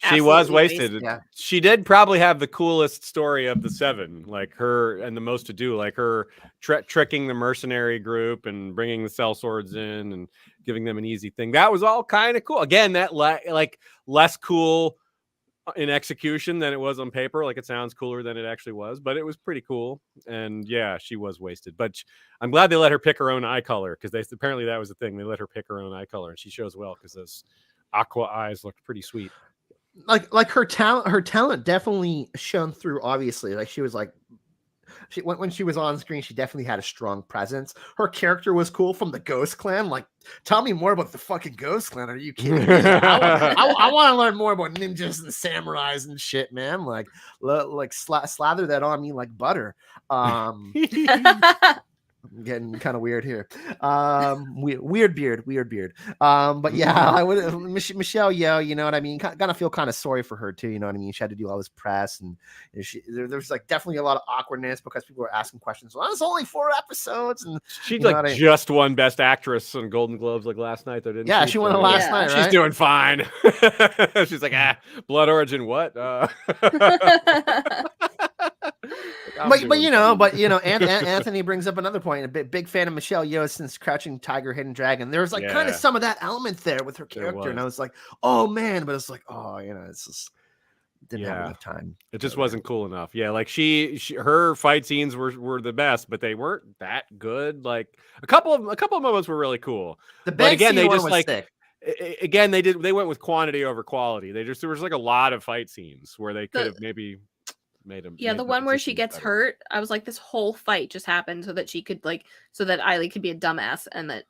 [SPEAKER 2] She was wasted.
[SPEAKER 1] Yeah.
[SPEAKER 2] She did probably have the coolest story of the 7, like her and the most to do, like her tricking the mercenary group and bringing the sellswords in and giving them an easy thing. That was all kind of cool. Again, that like less cool in execution than it was on paper. Like it sounds cooler than it actually was, but it was pretty cool. And yeah, she was wasted. But I'm glad they let her pick her own eye color because apparently that was the thing. They let her pick her own eye color, and she shows well because those aqua eyes looked pretty sweet.
[SPEAKER 1] Like her talent definitely shone through. Obviously, like she was like, when she was on screen, she definitely had a strong presence. Her character was cool from the Ghost Clan. Like, tell me more about the fucking Ghost Clan. Are you kidding me? I want to learn more about ninjas and samurais and shit, man. Like slather that on me like butter. Getting kind of weird here. Weird beard. But yeah, I would Michelle Yeoh, you know what I mean? Gonna feel kind of sorry for her too, you know what I mean? She had to do all this press, and there's like definitely a lot of awkwardness because people were asking questions. Well, it's only 4 episodes, and
[SPEAKER 2] she like just won Best Actress on Golden Globes like last night, though, didn't she?
[SPEAKER 1] Yeah, she won it last night, right?
[SPEAKER 2] She's doing fine. She's like, Blood Origin, what?
[SPEAKER 1] But you know, Anthony brings up another point. A big fan of Michelle Yeoh since Crouching Tiger, Hidden Dragon. There was like kind of some of that element there with her character, and I was like, oh man, but it's like, oh, you know, it's just didn't have enough time.
[SPEAKER 2] It just wasn't cool enough. Yeah, like her fight scenes were the best, but they weren't that good. Like a couple of moments were really cool.
[SPEAKER 1] But again,
[SPEAKER 2] they just like sick. Again, they went with quantity over quality. There was like a lot of fight scenes where they could have maybe made them.
[SPEAKER 3] Yeah, the one where she gets hurt, I was like, this whole fight just happened so that she could so that Eiley could be a dumbass and that,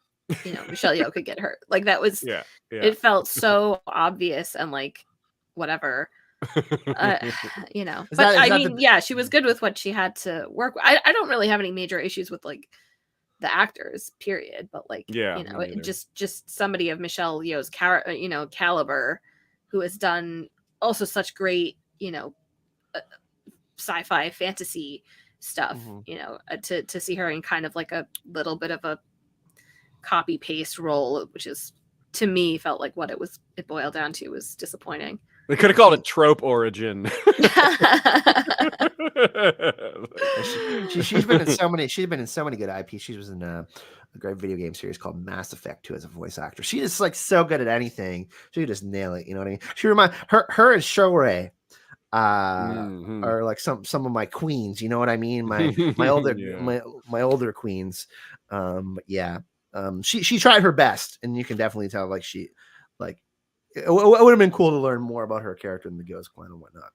[SPEAKER 3] you know, Michelle Yeoh could get hurt. Like that was, it felt so obvious and like whatever, you know. But I mean, yeah, she was good with what she had to work with. I don't really have any major issues with like the actors, period. But like, you know, just somebody of Michelle Yeoh's caliber, who has done also such great, you know, sci-fi fantasy stuff, you know, to see her in kind of like a little bit of a copy paste role, which is to me felt like what it boiled down to was disappointing.
[SPEAKER 2] They could have called it Trope Origin.
[SPEAKER 1] She's been in so many good IPs. She was in a great video game series called Mass Effect too as a voice actor. She is like so good at anything. She could just nail it. You know what I mean? She her and Shorei are like some of my queens, you know what I mean? My older my older queens. She tried her best, and you can definitely tell like she like it would have been cool to learn more about her character in the Ghost Clan and whatnot.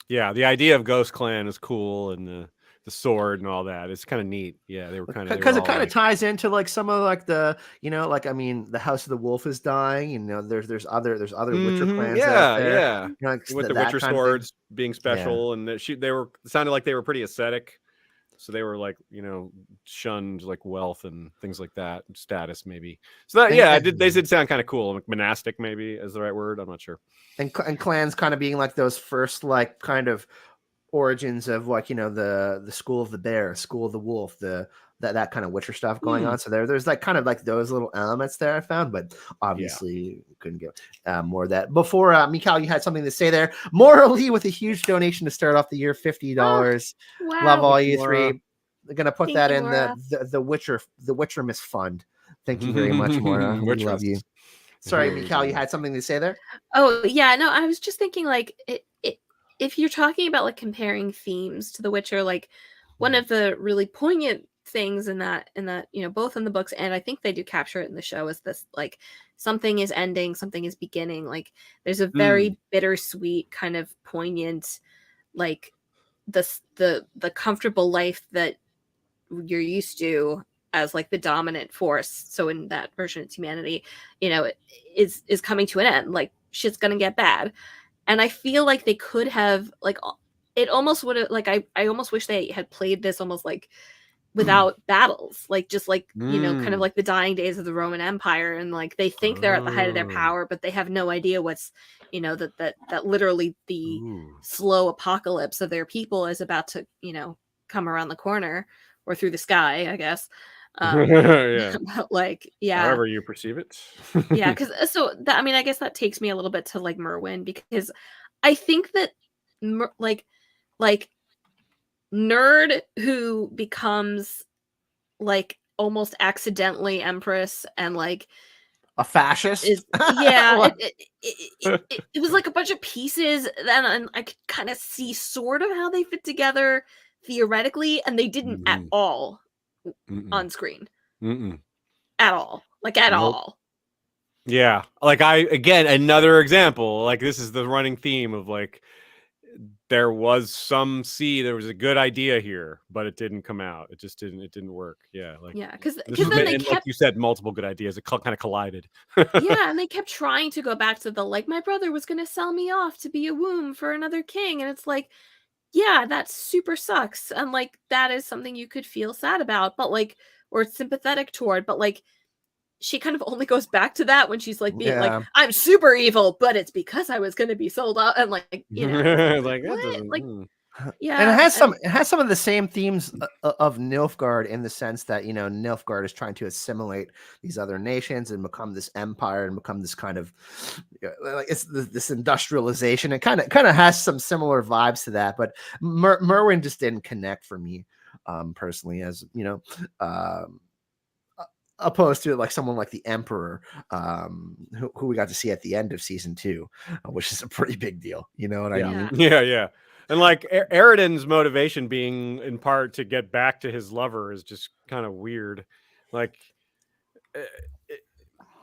[SPEAKER 1] Yeah,
[SPEAKER 2] the idea of Ghost Clan is cool, and the sword and all that. It's kind of neat. Yeah, they were kind of,
[SPEAKER 1] because it kind of ties into like some of like the, you know, like I mean, the House of the Wolf is dying. You know, there's other Witcher clans.
[SPEAKER 2] Yeah.
[SPEAKER 1] You know, like
[SPEAKER 2] with the Witcher swords being special, and they sounded like they were pretty ascetic. So they were like, you know, shunned like wealth and things like that, status maybe. So that, they did sound kind of cool. Like monastic maybe is the right word. I'm not sure.
[SPEAKER 1] And clans kind of being like those first like kind of origins of like, you know, the school of the bear, school of the wolf, that kind of Witcher stuff going on. So there's like kind of like those little elements there I found, but obviously couldn't get more of that. Before Michal, you had something to say there. Morally with a huge donation to start off the year, $50.
[SPEAKER 3] Wow.
[SPEAKER 1] Love all you three. gonna put
[SPEAKER 3] Thank
[SPEAKER 1] that
[SPEAKER 3] you,
[SPEAKER 1] in
[SPEAKER 3] Maura.
[SPEAKER 1] the Witcher Miss Fund. Thank you very much, Maura. We love you. Sorry, Michal, you had something to say there?
[SPEAKER 3] Oh yeah, no, I was just thinking like if you're talking about like comparing themes to The Witcher, like one of the really poignant things in that both in the books and I think they do capture it in the show is this like something is ending, something is beginning. Like there's a very bittersweet kind of poignant like the comfortable life that you're used to as like the dominant force. So in that version it's humanity, it is coming to an end. Like shit's gonna get bad. And I feel like they could have like it almost would have like I almost wish they had played this almost like without battles, like just like kind of like the dying days of the Roman Empire, and like they think they're at the height of their power, but they have no idea what's that literally the slow apocalypse of their people is about to come around the corner or through the sky, I guess. But like
[SPEAKER 2] however you perceive it.
[SPEAKER 3] Yeah, because so that I guess that takes me a little bit to like Merwin, because I think that like nerd who becomes like almost accidentally empress and like
[SPEAKER 1] a fascist
[SPEAKER 3] is it was like a bunch of pieces and I could kind of see sort of how they fit together theoretically, and they didn't at all on screen. At all, like at all.
[SPEAKER 2] Yeah, like again, another example, like this is the running theme of like there was a good idea here, but it didn't come out. It didn't work. Yeah, like
[SPEAKER 3] because then they kept,
[SPEAKER 2] like you said, multiple good ideas. It kind of collided.
[SPEAKER 3] Yeah, and they kept trying to go back to the like my brother was going to sell me off to be a womb for another king, and it's like, yeah, that super sucks, and like that is something you could feel sad about, but like or sympathetic toward, but like she kind of only goes back to that when she's like being like, I'm super evil, but it's because I was going to be sold out, and like
[SPEAKER 2] like that doesn't.
[SPEAKER 3] Like yeah,
[SPEAKER 1] and it has some of the same themes of Nilfgaard, in the sense that Nilfgaard is trying to assimilate these other nations and become this empire and become this kind of like it's this industrialization. It kind of has some similar vibes to that, but Merwin just didn't connect for me personally, as opposed to like someone like the Emperor, who we got to see at the end of season 2, which is a pretty big deal. You know what I mean?
[SPEAKER 2] Yeah. And like Eridan's motivation being in part to get back to his lover is just kind of weird. Like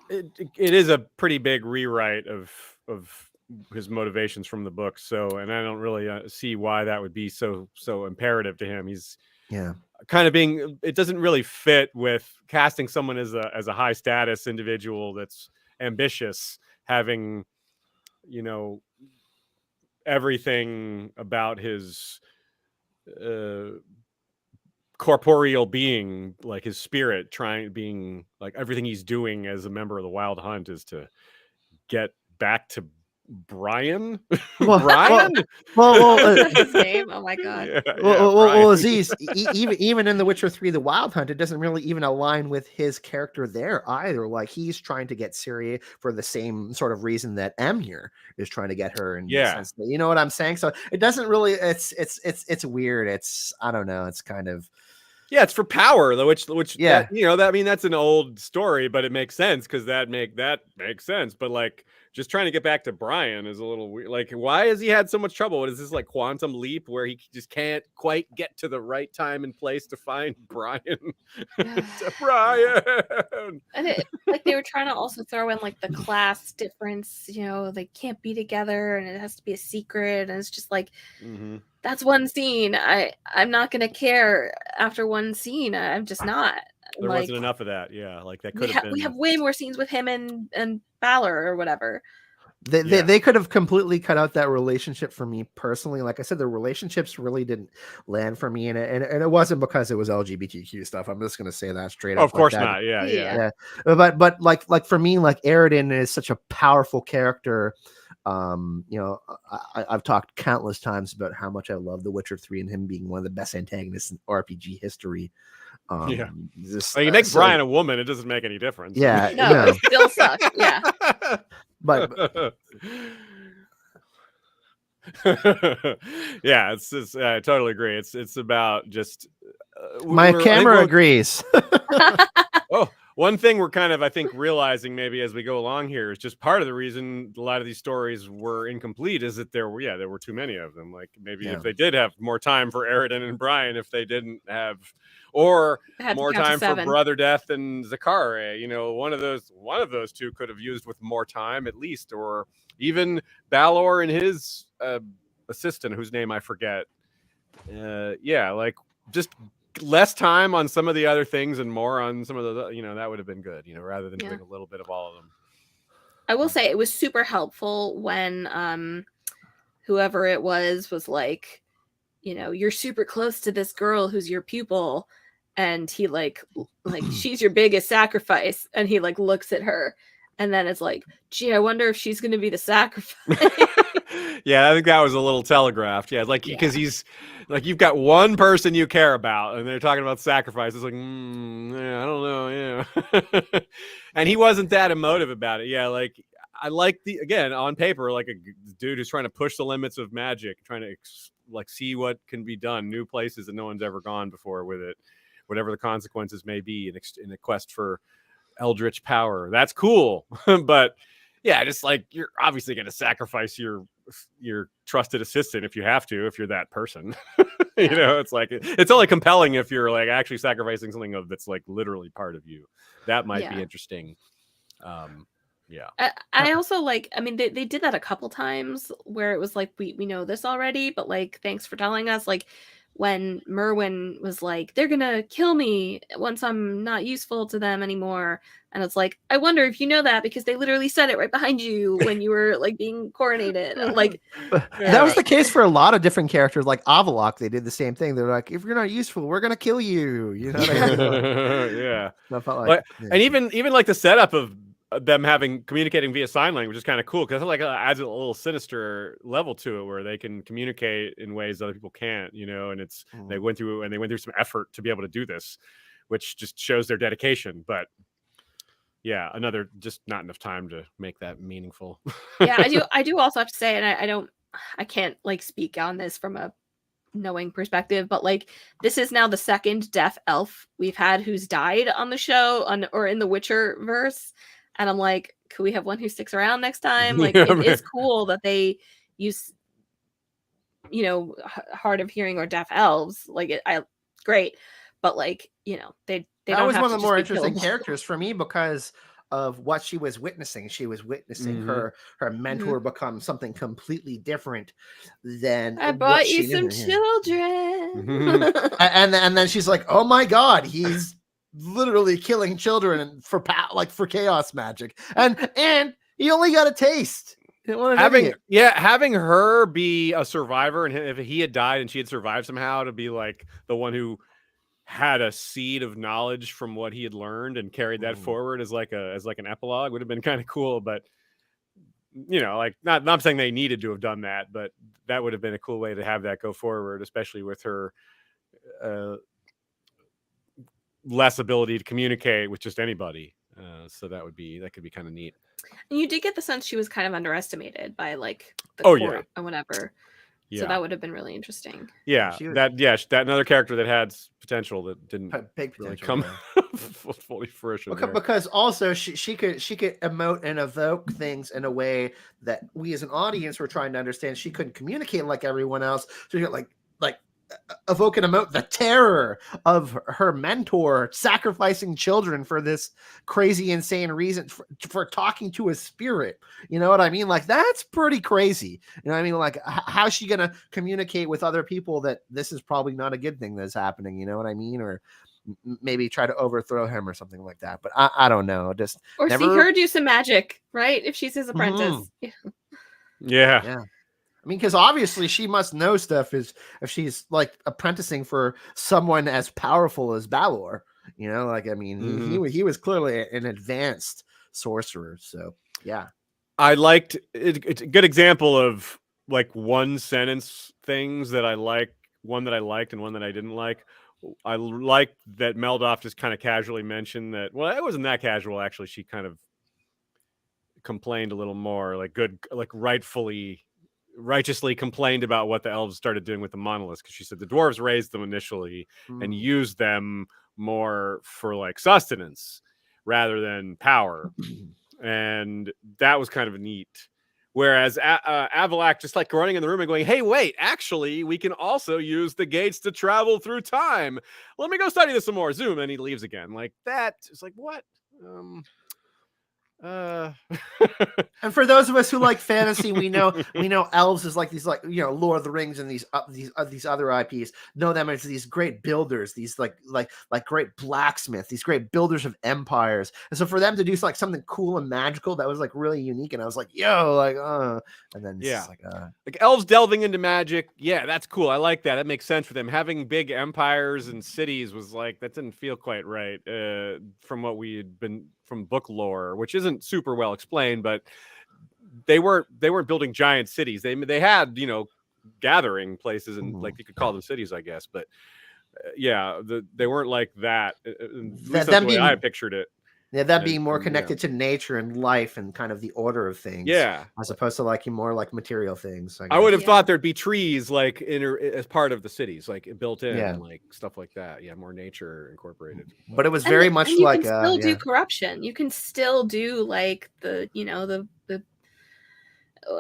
[SPEAKER 2] it is a pretty big rewrite of his motivations from the book. So, and I don't really see why that would be so imperative to him. He's kind of being, it doesn't really fit with casting someone as a high status individual that's ambitious, having everything about his corporeal being, like his spirit being like everything he's doing as a member of the Wild Hunt is to get back to Brian. Brian?
[SPEAKER 3] That's his name. Oh my god.
[SPEAKER 1] Well, Aziz, even in The Witcher 3, The Wild Hunt, it doesn't really even align with his character there either. Like he's trying to get Ciri for the same sort of reason that Emhyr is trying to get her. In the sense that, you know what I'm saying? So it doesn't really. It's weird. It's, I don't know. It's kind of.
[SPEAKER 2] Yeah, it's for power, though, which that, that's an old story, but it makes sense because that makes sense. But like, just trying to get back to Brian is a little weird. Like, why has he had so much trouble? What is this, like quantum leap where he just can't quite get to the right time and place to find Brian? Brian.
[SPEAKER 3] And like they were trying to also throw in like the class difference. They can't be together, and it has to be a secret. And it's just like. That's one scene. I'm not gonna care after one scene. I'm just not.
[SPEAKER 2] There wasn't enough of that. Yeah, like that could have been.
[SPEAKER 3] We have way more scenes with him and Balor or whatever.
[SPEAKER 1] They could have completely cut out that relationship for me personally. Like I said, the relationships really didn't land for me, and it wasn't because it was LGBTQ stuff. I'm just gonna say that straight up.
[SPEAKER 2] Of course not. Yeah.
[SPEAKER 1] But like for me, like Eridan is such a powerful character. I've talked countless times about how much I love The Witcher 3 and him being one of the best antagonists in RPG history.
[SPEAKER 2] You make Brian a woman, it doesn't make any difference.
[SPEAKER 1] Yeah,
[SPEAKER 3] no. It still sucks. Yeah,
[SPEAKER 1] but
[SPEAKER 2] yeah, it's I totally agree. It's about just
[SPEAKER 1] My camera agrees.
[SPEAKER 2] Oh, one thing we're kind of, I think, realizing maybe as we go along here is just part of the reason a lot of these stories were incomplete is that there were too many of them. Like maybe if they did have more time for Eridan and Brian, if they didn't have, or more time for Brother Death and Zakare, you know, one of those two could have used with more time at least, or even Balor and his assistant, whose name I forget. Like just less time on some of the other things and more on some of the, you know, that would have been good, you know, rather than doing a little bit of all of them.
[SPEAKER 3] I will say it was super helpful when whoever it was like, you know, you're super close to this girl who's your pupil, and he like she's your biggest sacrifice, and he like looks at her, and then it's like, gee, I wonder if she's gonna be the sacrifice.
[SPEAKER 2] Yeah, I think that was a little telegraphed. Yeah, like because he's like, you've got one person you care about, and they're talking about sacrifice. It's like, yeah, I don't know, yeah. And he wasn't that emotive about it. Yeah, like I like again on paper, like a dude who's trying to push the limits of magic, trying to like see what can be done, new places that no one's ever gone before with it, whatever the consequences may be in a quest for eldritch power. That's cool, but yeah, just like you're obviously going to sacrifice your trusted assistant if you have to, if you're that person. You know, it's like it's only compelling if you're like actually sacrificing something that's like literally part of you. That might be interesting.
[SPEAKER 3] I also like, I mean, they did that a couple times where it was like, we know this already, but like, thanks for telling us. Like when Merwin was like, they're gonna kill me once I'm not useful to them anymore, and it's like, I wonder if you know that because they literally said it right behind you when you were like being coronated. Like
[SPEAKER 1] that was the case for a lot of different characters. Like Avalok, they did the same thing. They're like, if you're not useful, we're gonna kill you. You know what I mean?
[SPEAKER 2] Yeah.
[SPEAKER 1] I felt like,
[SPEAKER 2] and even like the setup of them communicating via sign language is kind of cool because it like adds a little sinister level to it where they can communicate in ways other people can't, you know, and it's they went through some effort to be able to do this, which just shows their dedication. But yeah, just not enough time to make that meaningful.
[SPEAKER 3] Yeah, I do also have to say, and I can't like speak on this from a knowing perspective, but like this is now the second deaf elf we've had who's died on the show or in the Witcher verse. And I'm like, could we have one who sticks around next time? Like, it is cool that they use, you know, hard of hearing or deaf elves. Like, great. But like, you know, they
[SPEAKER 1] that
[SPEAKER 3] don't
[SPEAKER 1] was
[SPEAKER 3] have
[SPEAKER 1] one of the more interesting
[SPEAKER 3] killable
[SPEAKER 1] characters for me because of what she was witnessing. She was witnessing her mentor become something completely different than
[SPEAKER 3] I brought you some children.
[SPEAKER 1] And then she's like, oh my God, he's literally killing children for chaos magic, and he only got a taste.
[SPEAKER 2] Having her be a survivor, and if he had died and she had survived somehow, to be like the one who had a seed of knowledge from what he had learned and carried that forward as like an epilogue would have been kind of cool. But you know, like not saying they needed to have done that, but that would have been a cool way to have that go forward, especially with her less ability to communicate with just anybody. So that could be kind of neat.
[SPEAKER 3] And you did get the sense she was kind of underestimated by like the court or whatever. Yeah. So that would have been really interesting.
[SPEAKER 2] Yeah, that another character that had potential that didn't really come fully fruition.
[SPEAKER 1] Because also she could emote and evoke things in a way that we as an audience were trying to understand. She couldn't communicate like everyone else. So you got like evoke and emote the terror of her mentor sacrificing children for this crazy, insane reason for talking to a spirit. You know what I mean? Like, that's pretty crazy. You know what I mean? Like, how's she going to communicate with other people that this is probably not a good thing that's happening? You know what I mean? Or maybe try to overthrow him or something like that. But I don't know. Just
[SPEAKER 3] or see her do some magic, right? If she's his apprentice.
[SPEAKER 2] Yeah.
[SPEAKER 1] I mean, because obviously she must know stuff if she's like apprenticing for someone as powerful as Balor. You know, like, I mean, he was clearly an advanced sorcerer. So, yeah.
[SPEAKER 2] I liked it. It's a good example of like one sentence things that I like, one that I liked and one that I didn't like. I liked that Meldoff just kind of casually mentioned that, well, it wasn't that casual. Actually, she kind of complained a little more, like rightfully righteously complained about what the elves started doing with the monoliths, because she said the dwarves raised them initially and used them more for like sustenance rather than power, and that was kind of neat. Whereas Avalak just like running in the room and going, hey, wait, actually, we can also use the gates to travel through time. Let me go study this some more. Zoom, and he leaves again. Like that. It's like, what?
[SPEAKER 1] And for those of us who like fantasy, we know elves is like these, like, you know, Lord of the Rings and these other IPs know them as these great builders, these like great blacksmiths, these great builders of empires. And so for them to do like something cool and magical, that was like really unique. And I was like, yo, like, and then it's
[SPEAKER 2] like elves delving into magic. Yeah, that's cool. I like that. That makes sense for them. Having big empires and cities was like, that didn't feel quite right from what we had been from book lore, which isn't super well explained, but they weren't building giant cities. They had, you know, gathering places, and like you could call them cities, I guess. But they weren't like that. That's the way I pictured it.
[SPEAKER 1] Yeah, that being more connected to nature and life and kind of the order of things.
[SPEAKER 2] Yeah,
[SPEAKER 1] as opposed to like more like material things.
[SPEAKER 2] I would have thought there'd be trees like as part of the cities, like built in, and like stuff like that. Yeah, more nature incorporated.
[SPEAKER 1] But it was very much
[SPEAKER 3] and you
[SPEAKER 1] like
[SPEAKER 3] can still do corruption. You can still do like the, you know, the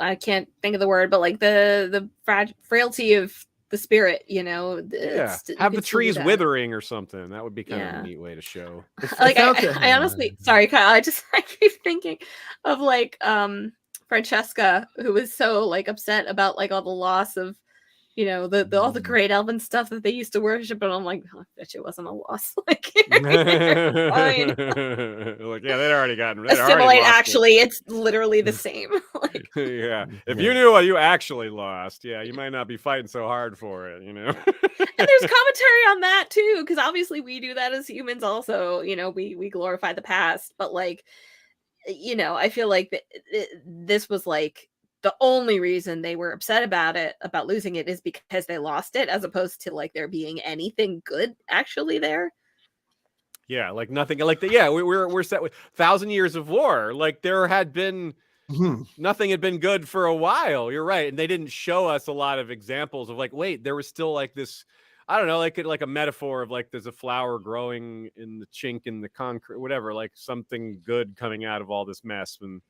[SPEAKER 3] I can't think of the word, but like the frailty of the spirit, you know.
[SPEAKER 2] Have the trees withering or something. That would be kind of a neat way to show.
[SPEAKER 3] Like I honestly, sorry, Kyle, I keep thinking of like Francesca, who was so like upset about like all the loss of, you know, all the great elven stuff that they used to worship, and I'm like, oh, I bet it wasn't a loss. Like, fine.
[SPEAKER 2] Like, yeah, they'd already gotten
[SPEAKER 3] assimilate. Actually, it's literally the same. Like,
[SPEAKER 2] yeah, if you knew what you actually lost, yeah, you might not be fighting so hard for it, you know.
[SPEAKER 3] And there's commentary on that too, because obviously we do that as humans. Also, you know, we glorify the past, but like, you know, I feel like this was like, the only reason they were upset about losing it is because they lost it, as opposed to like there being anything good actually there.
[SPEAKER 2] Yeah, like nothing. Like we're set with 1,000 years of war. Like there had been nothing had been good for a while. You're right, and they didn't show us a lot of examples of like, wait, there was still like this. I don't know, like a metaphor of like there's a flower growing in the chink in the concrete, whatever. Like something good coming out of all this mess. And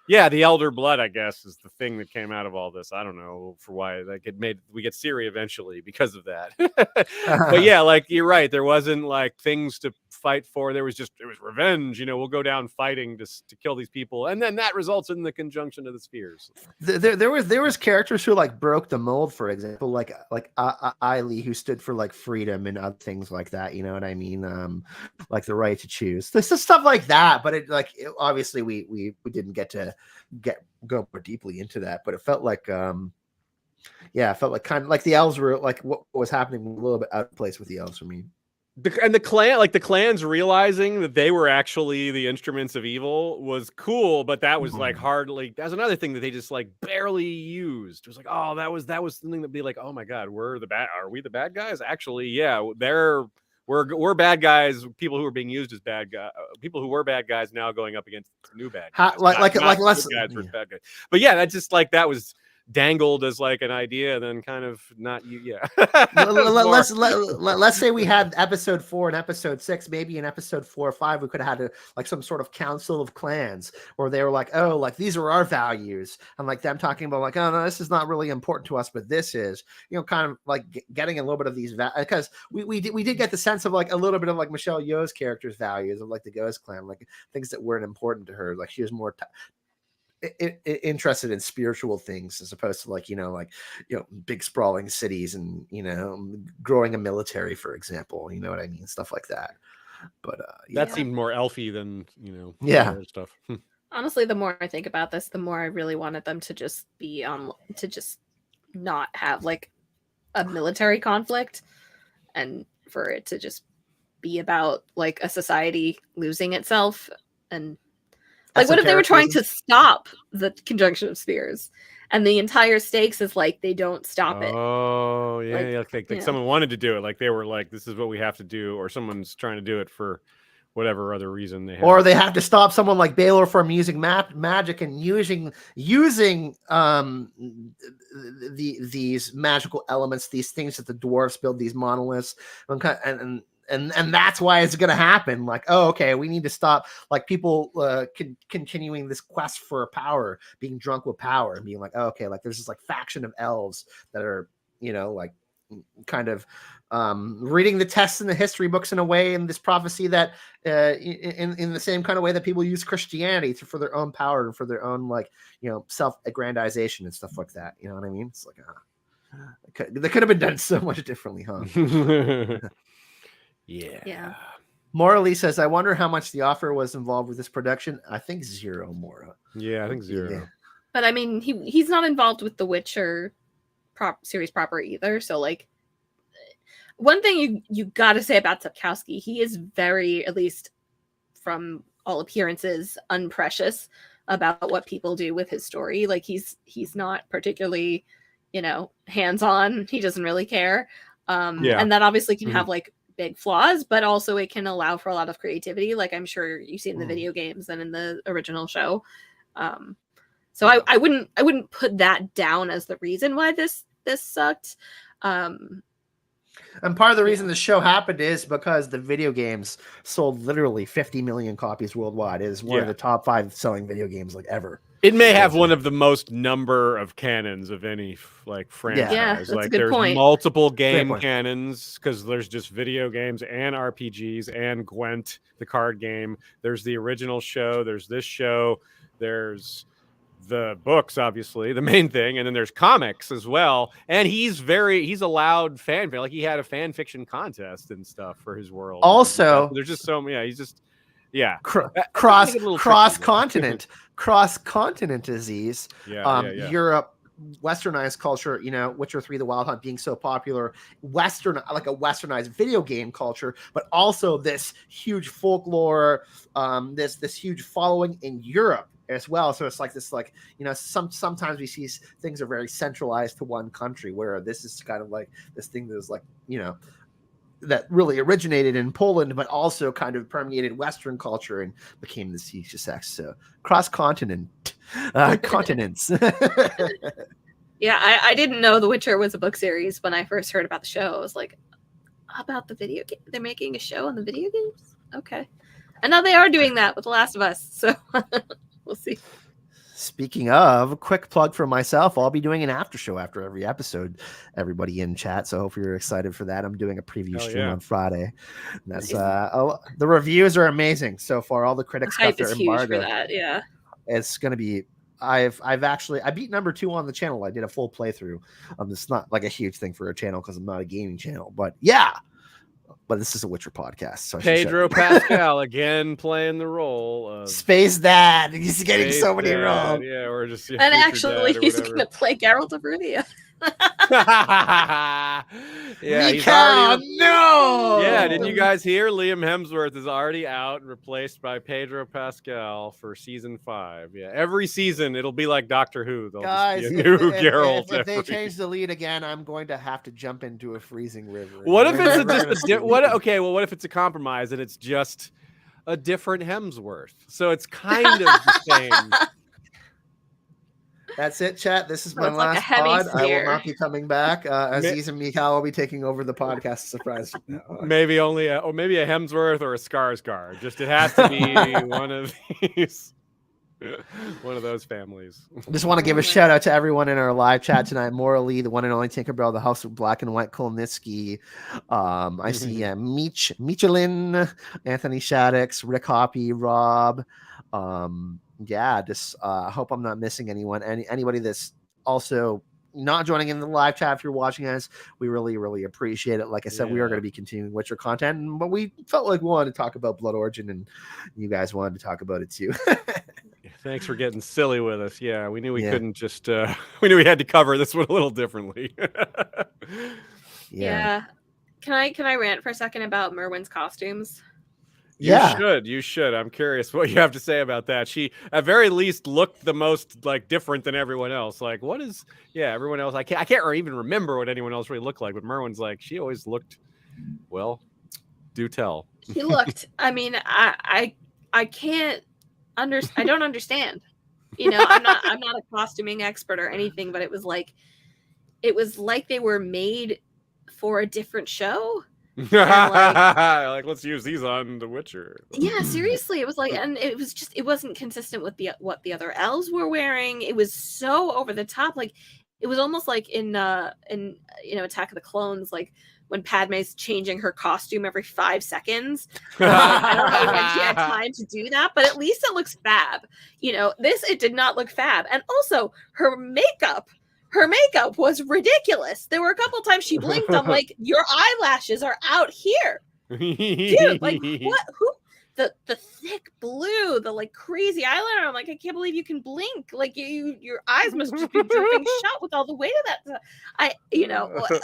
[SPEAKER 2] yeah, the elder blood, I guess, is the thing that came out of all this. I don't know for why. Like we get Ciri eventually because of that. But yeah, like you're right. There wasn't like things to fight for. It was revenge. You know, we'll go down fighting to kill these people, and then that results in the conjunction of the spheres.
[SPEAKER 1] There was characters who like broke the mold. For example, like Eiley, who stood for like freedom and other things like that. You know what I mean? Like the right to choose. This is stuff like that. But obviously we didn't get to go more deeply into that, but it felt like kind of like the elves were like what was happening a little bit out of place with the elves for me.
[SPEAKER 2] The clans realizing that they were actually the instruments of evil was cool, but that was like hardly. That's another thing that they just like barely used. It was like, oh, that was something that'd be like, oh my god, are we the bad guys? Actually, yeah, we're bad guys. People who are being used as bad guys. People who were bad guys now going up against new bad guys.
[SPEAKER 1] Less
[SPEAKER 2] guys versus bad guys. But yeah, that's just like that was dangled as like an idea, then kind of not you. Yeah.
[SPEAKER 1] Let's say we had episode 4 and episode 6. Maybe in episode 4 or 5 we could have had like some sort of council of clans where they were like, oh, like these are our values, and like them talking about like, oh no, this is not really important to us, but this is, you know, kind of like getting a little bit of these because we did get the sense of like a little bit of like Michelle Yeoh's character's values of like the Ghost Clan, like things that weren't important to her. Like she was more interested in spiritual things as opposed to like, you know, big sprawling cities and, you know, growing a military, for example, you know what I mean? Stuff like that. But
[SPEAKER 2] that seemed more elfy than, you know, stuff.
[SPEAKER 3] Honestly, the more I think about this, the more I really wanted them to just be to just not have like a military conflict, and for it to just be about like a society losing itself. And like, what if they were trying to stop the conjunction of spheres, and the entire stakes is like they don't stop it?
[SPEAKER 2] Oh, yeah, like someone wanted to do it, like they were like, "This is what we have to do," or someone's trying to do it for whatever other reason they have.
[SPEAKER 1] Or they have to stop someone like Baylor from using magic and using these magical elements, these things that the dwarves build, these monoliths, and that's why it's going to happen. Like, oh, okay, we need to stop like people continuing this quest for power, being drunk with power, and being like, oh, okay, like there's this like faction of elves that are, you know, like kind of reading the tests in the history books in a way, in this prophecy that in the same kind of way that people use Christianity for their own power and for their own, like, you know, self-aggrandization and stuff like that. You know what I mean? It's like they could have been done so much differently, huh?
[SPEAKER 2] Yeah.
[SPEAKER 1] Morley says, I wonder how much the author was involved with this production. I think 0, Mora.
[SPEAKER 2] Yeah, I think 0.
[SPEAKER 1] Yeah.
[SPEAKER 3] But I mean, he's not involved with the Witcher series proper either. So like, one thing you got to say about Sapkowski, he is very, at least from all appearances, unprecious about what people do with his story. Like he's not particularly, you know, hands-on. He doesn't really care. And that obviously can have like big flaws, but also it can allow for a lot of creativity. Like I'm sure you see in the video games and in the original show. So I wouldn't put that down as the reason why this sucked.
[SPEAKER 1] And part of the reason the show happened is because the video games sold literally 50 million copies worldwide. It is one of the top 5 selling video games like ever.
[SPEAKER 2] It may have one of the most number of canons of any like franchise.
[SPEAKER 3] Yeah, that's
[SPEAKER 2] like
[SPEAKER 3] a good
[SPEAKER 2] there's
[SPEAKER 3] point.
[SPEAKER 2] multiple game canons because there's just video games and RPGs and Gwent, the card game. There's the original show. There's this show. There's the books, obviously, the main thing, and then there's comics as well. And he's allowed fan, like he had a fan fiction contest and stuff for his world.
[SPEAKER 1] Also,
[SPEAKER 2] there's just so many. He's just
[SPEAKER 1] cross continent Aziz. Europe, westernized culture, you know, Witcher 3 The Wild Hunt being so popular, like a westernized video game culture, but also this huge folklore, this huge following in Europe as well. So it's like this, like, you know, sometimes we see things are very centralized to one country, where this is kind of like this thing that is like, you know, that really originated in Poland, but also kind of permeated Western culture and became this huge success. So cross-continent, continents.
[SPEAKER 3] Yeah, I didn't know The Witcher was a book series when I first heard about the show. I was like, about the video game? They're making a show on the video games? Okay. And now they are doing that with The Last of Us, so we'll see.
[SPEAKER 1] Speaking of, quick plug for myself, I'll be doing an after show after every episode, everybody in chat. So hopefully you're excited for that. I'm doing a preview stream on Friday. That's the reviews are amazing so far. All the critics
[SPEAKER 3] Hype
[SPEAKER 1] got
[SPEAKER 3] is
[SPEAKER 1] their
[SPEAKER 3] huge
[SPEAKER 1] embargo.
[SPEAKER 3] for that, yeah.
[SPEAKER 1] It's gonna be. I beat number 2 on the channel. I did a full playthrough. It's not like a huge thing for a channel because I'm not a gaming channel, but yeah. But this is a Witcher podcast. So
[SPEAKER 2] Pedro Pascal again playing the role of
[SPEAKER 1] Space Dad. He's getting so many roles.
[SPEAKER 2] Yeah, or just
[SPEAKER 3] and actually he's gonna play Geralt of Rivia.
[SPEAKER 2] Yeah,
[SPEAKER 1] no.
[SPEAKER 2] Yeah, didn't you guys hear? Liam Hemsworth is already out and replaced by Pedro Pascal for season 5. Yeah, every season it'll be like Doctor Who.
[SPEAKER 1] Guys,
[SPEAKER 2] just be a new Geralt.
[SPEAKER 1] If they change the lead again, I'm going to have to jump into a freezing river.
[SPEAKER 2] What if it's what if it's a compromise and it's just a different Hemsworth? So it's kind of the same.
[SPEAKER 1] That's it, chat. This is my last pod. I will not be coming back. Aziz and Michal will be taking over the podcast. Surprise!
[SPEAKER 2] Maybe a Hemsworth or a Skarsgård. Just it has to be one of these, one of those families.
[SPEAKER 1] Just want to give a shout out to everyone in our live chat tonight. Morley, the one and only Tinkerbell, the House of Black and White, Kolnitsky. I see Michelin, Anthony Shaddix, Rick Hoppy, Rob. Just hope I'm not missing anyone. Anybody that's also not joining in the live chat, if you're watching us, we really, really appreciate it. Like I said, we are going to be continuing Witcher content, but we felt like we wanted to talk about Blood Origin, and you guys wanted to talk about it too.
[SPEAKER 2] Thanks for getting silly with us. Yeah, we knew we couldn't just. We knew we had to cover this one a little differently.
[SPEAKER 3] Yeah. Can I rant for a second about Merwin's costumes?
[SPEAKER 2] You should. I'm curious what you have to say about that. She, at very least, looked the most like different than everyone else. Like, what is? Yeah, everyone else. I can't even remember what anyone else really looked like. But Merwin's like, she always looked, well, Do tell.
[SPEAKER 3] He looked. I mean, I can't I don't understand. I'm not a costuming expert or anything, but it was like they were made for a different show.
[SPEAKER 2] Like, let's use these on The Witcher.
[SPEAKER 3] Yeah, seriously, it was like, and it wasn't consistent with what the other elves were wearing. It was so over the top. Like, it was almost like in Attack of the Clones, like when Padme's changing her costume every 5 seconds. I don't know when she had time to do that, but at least it looks fab. It did not look fab. And also her makeup was ridiculous. There were a couple times she blinked. I'm like, your eyelashes are out here. Dude, like what? Who? The thick blue, the like crazy eyeliner. I'm like, I can't believe you can blink. Like your eyes must just be dripping shut with all the weight of that.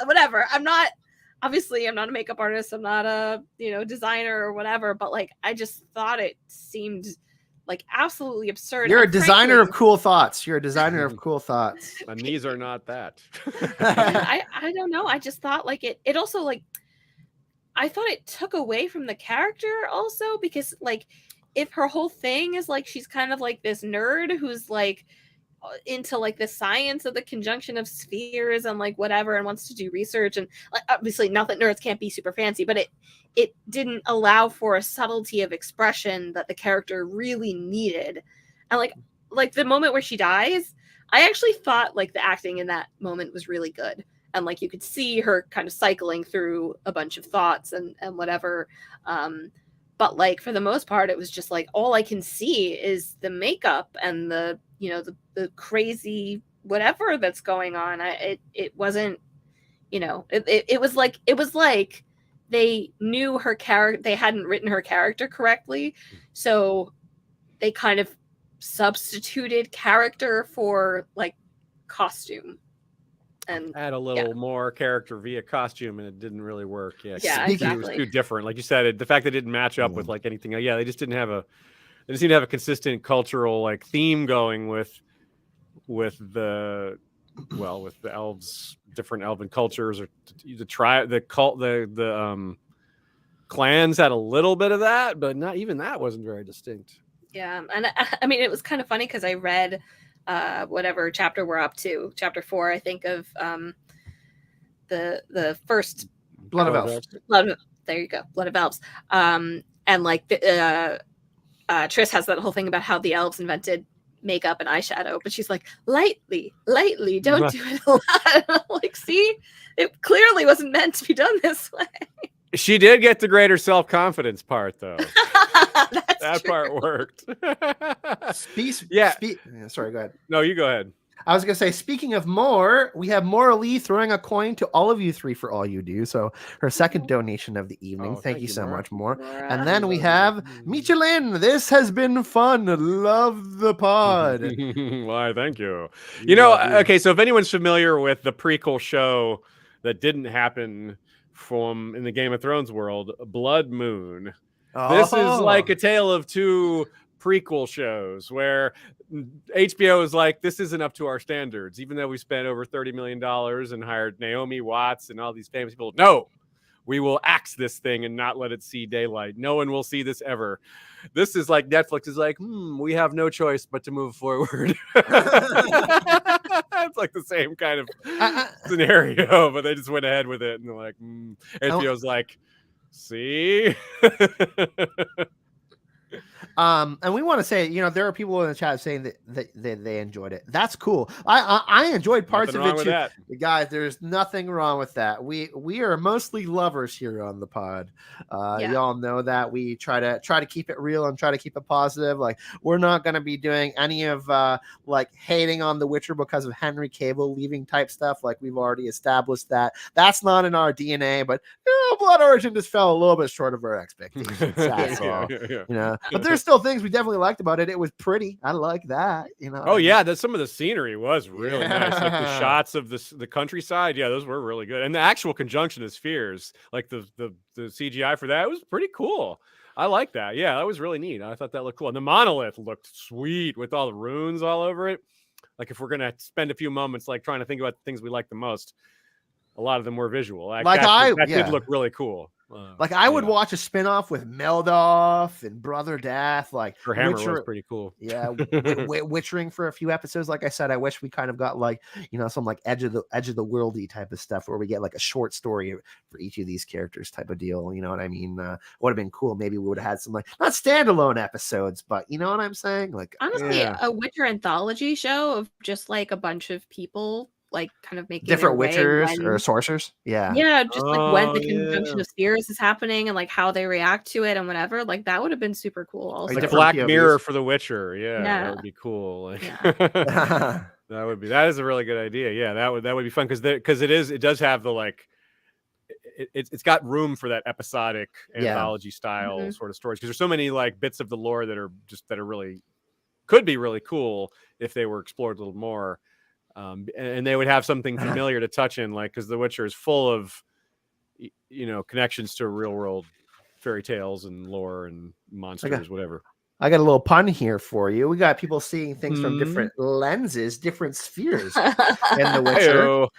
[SPEAKER 3] Whatever. I'm not a makeup artist. I'm not a designer or whatever. But like, I just thought it seemed like absolutely absurd.
[SPEAKER 1] You're a designer of cool thoughts. You're a designer of cool thoughts.
[SPEAKER 2] And these are not that.
[SPEAKER 3] I don't know. I just thought like it also like. I thought it took away from the character also, because like if her whole thing is like she's kind of like this nerd who's like into like the science of the conjunction of spheres and like whatever and wants to do research, and like, obviously not that nerds can't be super fancy, but it didn't allow for a subtlety of expression that the character really needed. And like the moment where she dies, I actually thought like the acting in that moment was really good. And like you could see her kind of cycling through a bunch of thoughts and whatever. But like for the most part, it was just like all I can see is the makeup and the crazy whatever that's going on. It wasn't, it was like they knew her character, they hadn't written her character correctly. So they kind of substituted character for like costume. And
[SPEAKER 2] add a little more character via costume, and it didn't really work. Yeah,
[SPEAKER 3] exactly.
[SPEAKER 2] It was too different. Like you said, the fact that it didn't match up with like anything. Yeah, they just didn't seem to have a consistent cultural like theme going with the elves, different elven cultures, or the clans had a little bit of that, but not even that wasn't very distinct.
[SPEAKER 3] Yeah, and I mean it was kind of funny because I read. Whatever chapter we're up to, chapter 4, I think, of the first
[SPEAKER 1] Blood of Elves.
[SPEAKER 3] There you go, Blood of Elves. And like Triss has that whole thing about how the elves invented makeup and eyeshadow, but she's like, lightly, don't do it a lot. I'm like, see, it clearly wasn't meant to be done this way.
[SPEAKER 2] She did get the greater self-confidence part, though. That
[SPEAKER 3] true.
[SPEAKER 2] Part worked.
[SPEAKER 1] Sorry, go ahead.
[SPEAKER 2] No, you go ahead.
[SPEAKER 1] I was going to say, speaking of more, we have Maura Lee throwing a coin to all of you three for all you do. So her second donation of the evening. Thank you so much, Maura. And then we have Michal. This has been fun. Love the pod.
[SPEAKER 2] Why, thank you. Okay, so if anyone's familiar with the prequel show that didn't happen in the Game of Thrones world, Blood Moon. This is like a tale of two prequel shows where HBO is like, this isn't up to our standards, even though we spent over $30 million and hired Naomi Watts and all these famous people. No, we will axe this thing and not let it see daylight. No one will see this ever. This is like Netflix is like, we have no choice but to move forward. It's like the same kind of scenario, but they just went ahead with it and they're like, HBO's like, see.
[SPEAKER 1] And we want to say, there are people in the chat saying that they enjoyed it. That's cool. I enjoyed parts of it too. Guys, there's nothing wrong with that. We are mostly lovers here on the pod. Y'all know that we try to keep it real and try to keep it positive. Like, we're not going to be doing any of like hating on The Witcher because of Henry Cavill leaving type stuff. Like, we've already established that that's not in our DNA. But Blood Origin just fell a little bit short of our expectations. That's all. But there's still things we definitely liked about it. It was pretty. I like that.
[SPEAKER 2] Some of the scenery was really nice. Like the shots of the countryside. Yeah, those were really good. And the actual conjunction of spheres, like the CGI for that was pretty cool. I like that. Yeah, that was really neat. I thought that looked cool. And the monolith looked sweet with all the runes all over it. Like, if we're gonna spend a few moments like trying to think about the things we like the most, a lot of them were visual. That did look really cool.
[SPEAKER 1] Like I would
[SPEAKER 2] Yeah.
[SPEAKER 1] watch a spinoff with Meldoff and Brother Death, like
[SPEAKER 2] Her hammer
[SPEAKER 1] Witcher.
[SPEAKER 2] was pretty cool.
[SPEAKER 1] Yeah, Witchering for a few episodes. Like I said, I wish we kind of got like some like edge of the worldy type of stuff where we get like a short story for each of these characters type of deal. You know what I mean? Would have been cool. Maybe we would have had some like not standalone episodes, but you know what I'm saying? Like
[SPEAKER 3] Honestly,
[SPEAKER 2] Yeah.
[SPEAKER 3] a Witcher anthology show of just like a bunch of people like kind of making
[SPEAKER 1] different
[SPEAKER 3] their way
[SPEAKER 1] witchers or
[SPEAKER 3] when,
[SPEAKER 1] sorcerers. Yeah.
[SPEAKER 3] yeah, just like when the
[SPEAKER 2] Oh, yeah.
[SPEAKER 3] conjunction of spheres is happening and like how they react to it and whatever. Like that would have been super cool. Also,
[SPEAKER 2] Like
[SPEAKER 1] different
[SPEAKER 2] Black
[SPEAKER 1] POVs.
[SPEAKER 2] Mirror for The Witcher. Yeah,
[SPEAKER 3] Yeah.
[SPEAKER 2] that would be cool. Like,
[SPEAKER 3] Yeah.
[SPEAKER 2] that is a really good idea. Yeah, that would be fun because it does have the like it's got room for that episodic anthology style sort of stories because there's so many like bits of the lore that are really could be really cool if they were explored a little more. And they would have something familiar to touch in, like because The Witcher is full of connections to real world fairy tales and lore and monsters, whatever.
[SPEAKER 1] I got a little pun here for you. We got people seeing things from different lenses, different spheres in The Witcher.
[SPEAKER 2] Heyo.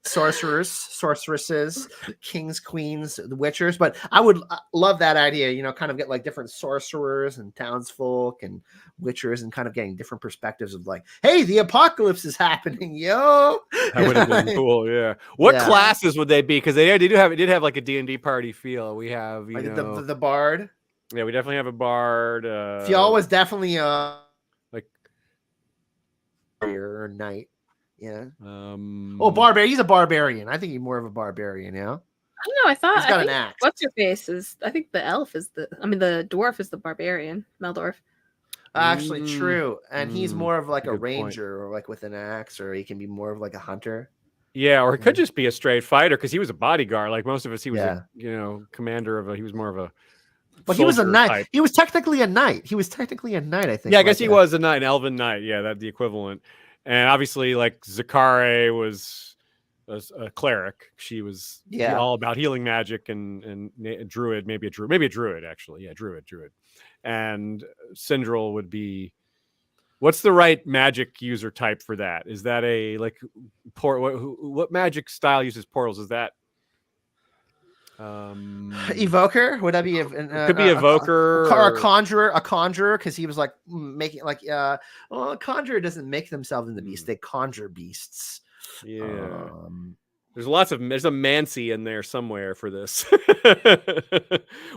[SPEAKER 1] Sorcerers, sorceresses, kings, queens, the witchers. But I would love that idea, kind of get like different sorcerers and townsfolk and witchers and kind of getting different perspectives of like, hey, the apocalypse is happening, yo.
[SPEAKER 2] That would have been cool, yeah. What classes would they be? Because it did have like a D&D party feel. We have,
[SPEAKER 1] like the bard.
[SPEAKER 2] Yeah, we definitely have a bard.
[SPEAKER 1] Fjall was definitely like warrior or knight. Yeah. Barbarian. He's a barbarian. I think he's more of a barbarian. Yeah.
[SPEAKER 3] I don't know. I thought
[SPEAKER 1] he's got an axe.
[SPEAKER 3] What's your face is? I think the elf is the dwarf is the barbarian. Meldorf.
[SPEAKER 1] Actually, true. And he's more of like a ranger
[SPEAKER 2] point.
[SPEAKER 1] or like with an axe, or he can be more of like a hunter.
[SPEAKER 2] Yeah, or it could just be a straight fighter because he was a bodyguard. Like most of us, he was a commander of he was more of a.
[SPEAKER 1] But he was a knight.
[SPEAKER 2] Type.
[SPEAKER 1] He was technically a knight. I think.
[SPEAKER 2] Yeah, I guess he was a knight, an elven knight. Yeah, that's the equivalent. And obviously, like Zakare was a cleric. She was all about healing magic and a druid, maybe a druid actually. Yeah, druid. And Sindral would be. What's the right magic user type for that? Is that a like what magic style uses portals? Is that
[SPEAKER 1] evoker? Would that be
[SPEAKER 2] could be evoker
[SPEAKER 1] or a conjurer? Because he was like making like a conjurer doesn't make themselves into beasts; they conjure beasts.
[SPEAKER 2] Yeah. There's a Mancy in there somewhere for this.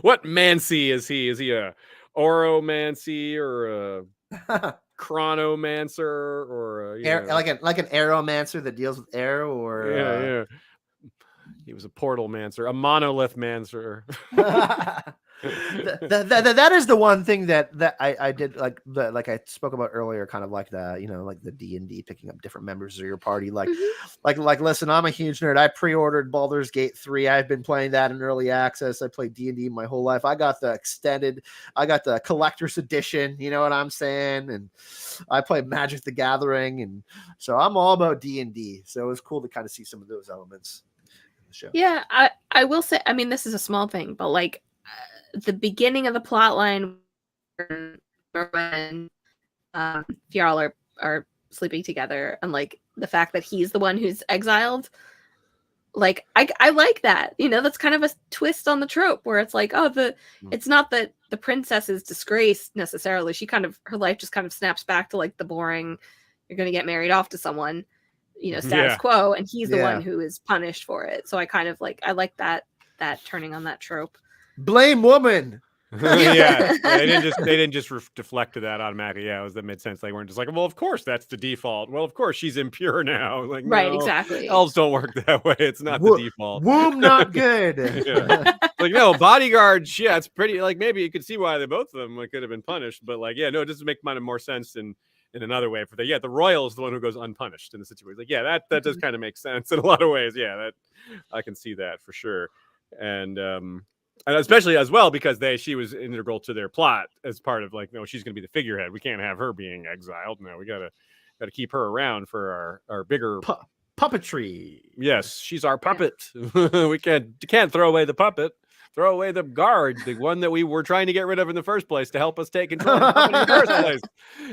[SPEAKER 2] What Mancy is he? Is he a Oromancy or a Chronomancer or
[SPEAKER 1] like an Arrowmancer that deals with arrow or
[SPEAKER 2] he was a portal mancer, a monolith mancer.
[SPEAKER 1] that is the one thing that I did like I spoke about earlier, kind of like the like the D&D picking up different members of your party. Like listen, I'm a huge nerd. I pre-ordered Baldur's Gate 3. I've been playing that in early access. I played D&D my whole life. I got the collector's edition. You know what I'm saying? And I played Magic the Gathering, and so I'm all about D&D. So it was cool to kind of see some of those elements in the show.
[SPEAKER 3] Yeah, I will say. I mean, this is a small thing, but like. The beginning of the plot line when Fjarl are sleeping together, and like the fact that he's the one who's exiled, like I like that. That's kind of a twist on the trope where it's like, it's not that the princess is disgraced necessarily. Her life just kind of snaps back to like the boring, you're going to get married off to someone, status quo, and he's the one who is punished for it. So I kind of like, I like that turning on that trope.
[SPEAKER 1] Blame woman.
[SPEAKER 2] Yeah, they didn't just deflect to that automatically. Yeah, that made sense. They weren't just like, well, of course that's the default. Well, of course she's impure now. Like,
[SPEAKER 3] right,
[SPEAKER 2] no,
[SPEAKER 3] exactly.
[SPEAKER 2] Elves don't work that way. It's not the default.
[SPEAKER 1] Womb not good.
[SPEAKER 2] Like no bodyguards. Yeah, it's pretty. Like maybe you could see why both of them could have been punished, but like it doesn't make more sense in another way for the royal is the one who goes unpunished in the situation. Like that does kind of make sense in a lot of ways. Yeah, that I can see that for sure, and especially as well because she was integral to their plot as part of like, no, she's going to be the figurehead. We can't have her being exiled. No, we gotta keep her around for our bigger
[SPEAKER 1] puppetry.
[SPEAKER 2] Yes, she's our puppet. We can't throw away the puppet. Throw away the guard, the one that we were trying to get rid of in the first place to help us take control of the puppet in the first place.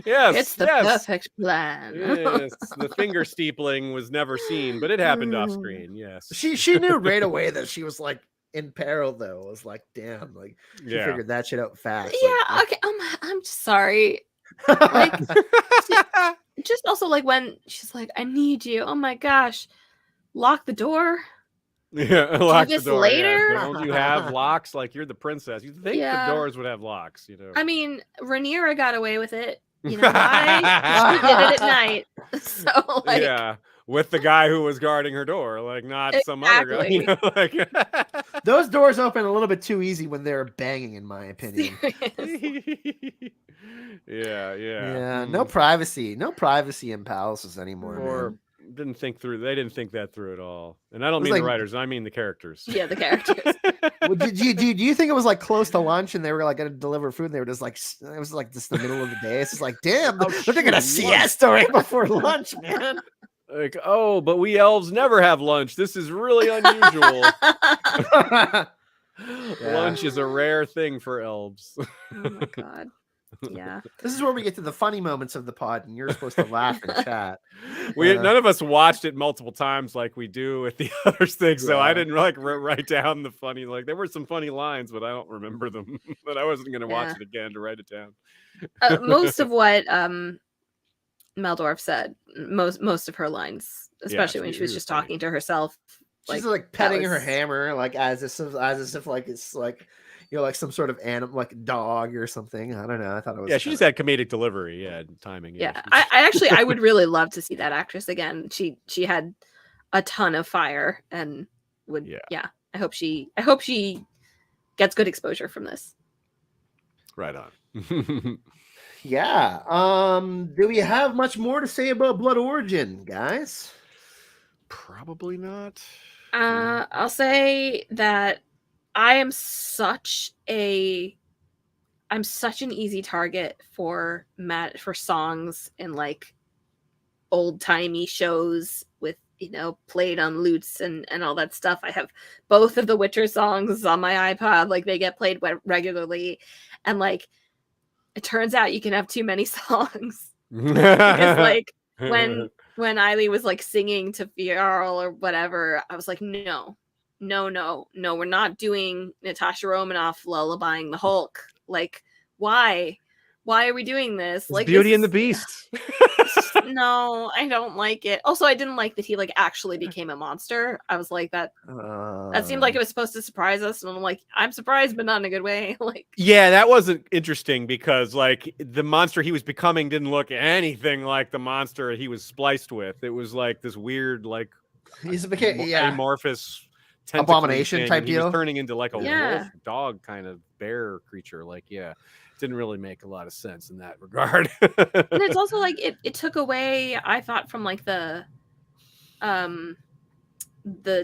[SPEAKER 2] Yes,
[SPEAKER 3] it's the perfect plan.
[SPEAKER 2] Yes, the finger steepling was never seen, but it happened off screen. Yes,
[SPEAKER 1] she knew right away that she was like in peril though. It was like, damn, like she
[SPEAKER 2] Yeah.
[SPEAKER 1] figured that shit out fast.
[SPEAKER 3] Yeah, okay. I'm just sorry. Like, just also like when she's like, "I need you." Oh my gosh, lock the door.
[SPEAKER 2] Yeah, lock the
[SPEAKER 3] this
[SPEAKER 2] door.
[SPEAKER 3] later?
[SPEAKER 2] Yeah. Don't you have locks? Like you're the princess. You think
[SPEAKER 3] Yeah.
[SPEAKER 2] the doors would have locks, you know?
[SPEAKER 3] I mean, Rhaenyra got away with it. You know why? She did it at night. So like,
[SPEAKER 2] yeah, with the guy who was guarding her door, like not some other guy. You know, like
[SPEAKER 1] those doors open a little bit too easy when they're banging, in my opinion.
[SPEAKER 2] yeah.
[SPEAKER 1] No privacy in palaces anymore.
[SPEAKER 2] Or
[SPEAKER 1] Man.
[SPEAKER 2] they didn't think that through at all. And I don't mean
[SPEAKER 1] like,
[SPEAKER 2] the writers, I mean the characters.
[SPEAKER 3] Yeah, the characters.
[SPEAKER 1] Well, do you think it was like close to lunch and they were like going to deliver food and they were just like, it was like just the middle of the day? It's just like, damn, they're taking a siesta right before lunch, man.
[SPEAKER 2] Like, oh, but we elves never have lunch. This is really unusual. Lunch is a rare thing for elves.
[SPEAKER 3] Oh my god. Yeah.
[SPEAKER 1] This is where we get to the funny moments of the pod, and you're supposed to laugh and chat.
[SPEAKER 2] None of us watched it multiple times like we do with the other things, so I didn't like write down the funny. Like there were some funny lines, but I don't remember them. But I wasn't going to watch it again to write it down.
[SPEAKER 3] Most of what Meldorf said, most of her lines, especially when she was just talking to herself.
[SPEAKER 1] She's like petting her hammer, like as if like it's like, you know, like some sort of animal, like a dog or something. I don't know. I thought it was.
[SPEAKER 2] Yeah, she just had comedic delivery. Yeah, timing.
[SPEAKER 3] Yeah, I would really love to see that actress again. She had a ton of fire and would. Yeah, I hope she gets good exposure from this.
[SPEAKER 2] Right on.
[SPEAKER 1] Yeah. Do we have much more to say about Blood Origin, guys?
[SPEAKER 2] Probably not.
[SPEAKER 3] I'll say that I am such an easy target for songs in like old timey shows with, you know, played on lutes and all that stuff. I have both of the Witcher songs on my iPod, like they get played regularly, and like it turns out you can have too many songs because like when Eiley was like singing to Fjarl or whatever, I was like, no, we're not doing Natasha Romanoff lullabying the Hulk. Like, why are we doing this?
[SPEAKER 2] It's
[SPEAKER 3] like
[SPEAKER 2] Beauty and the Beast.
[SPEAKER 3] No, I don't like it. Also, I didn't like that he like actually became a monster. I was like that seemed like it was supposed to surprise us, and I'm like, I'm surprised, but not in a good way. Like,
[SPEAKER 2] yeah, that wasn't interesting because like the monster he was becoming didn't look anything like the monster he was spliced with. It was like this weird, like amorphous
[SPEAKER 1] abomination type deal.
[SPEAKER 2] He was turning into like a wolf dog kind of bear creature. Like, didn't really make a lot of sense in that regard.
[SPEAKER 3] And it's also like it took away, I thought, from like the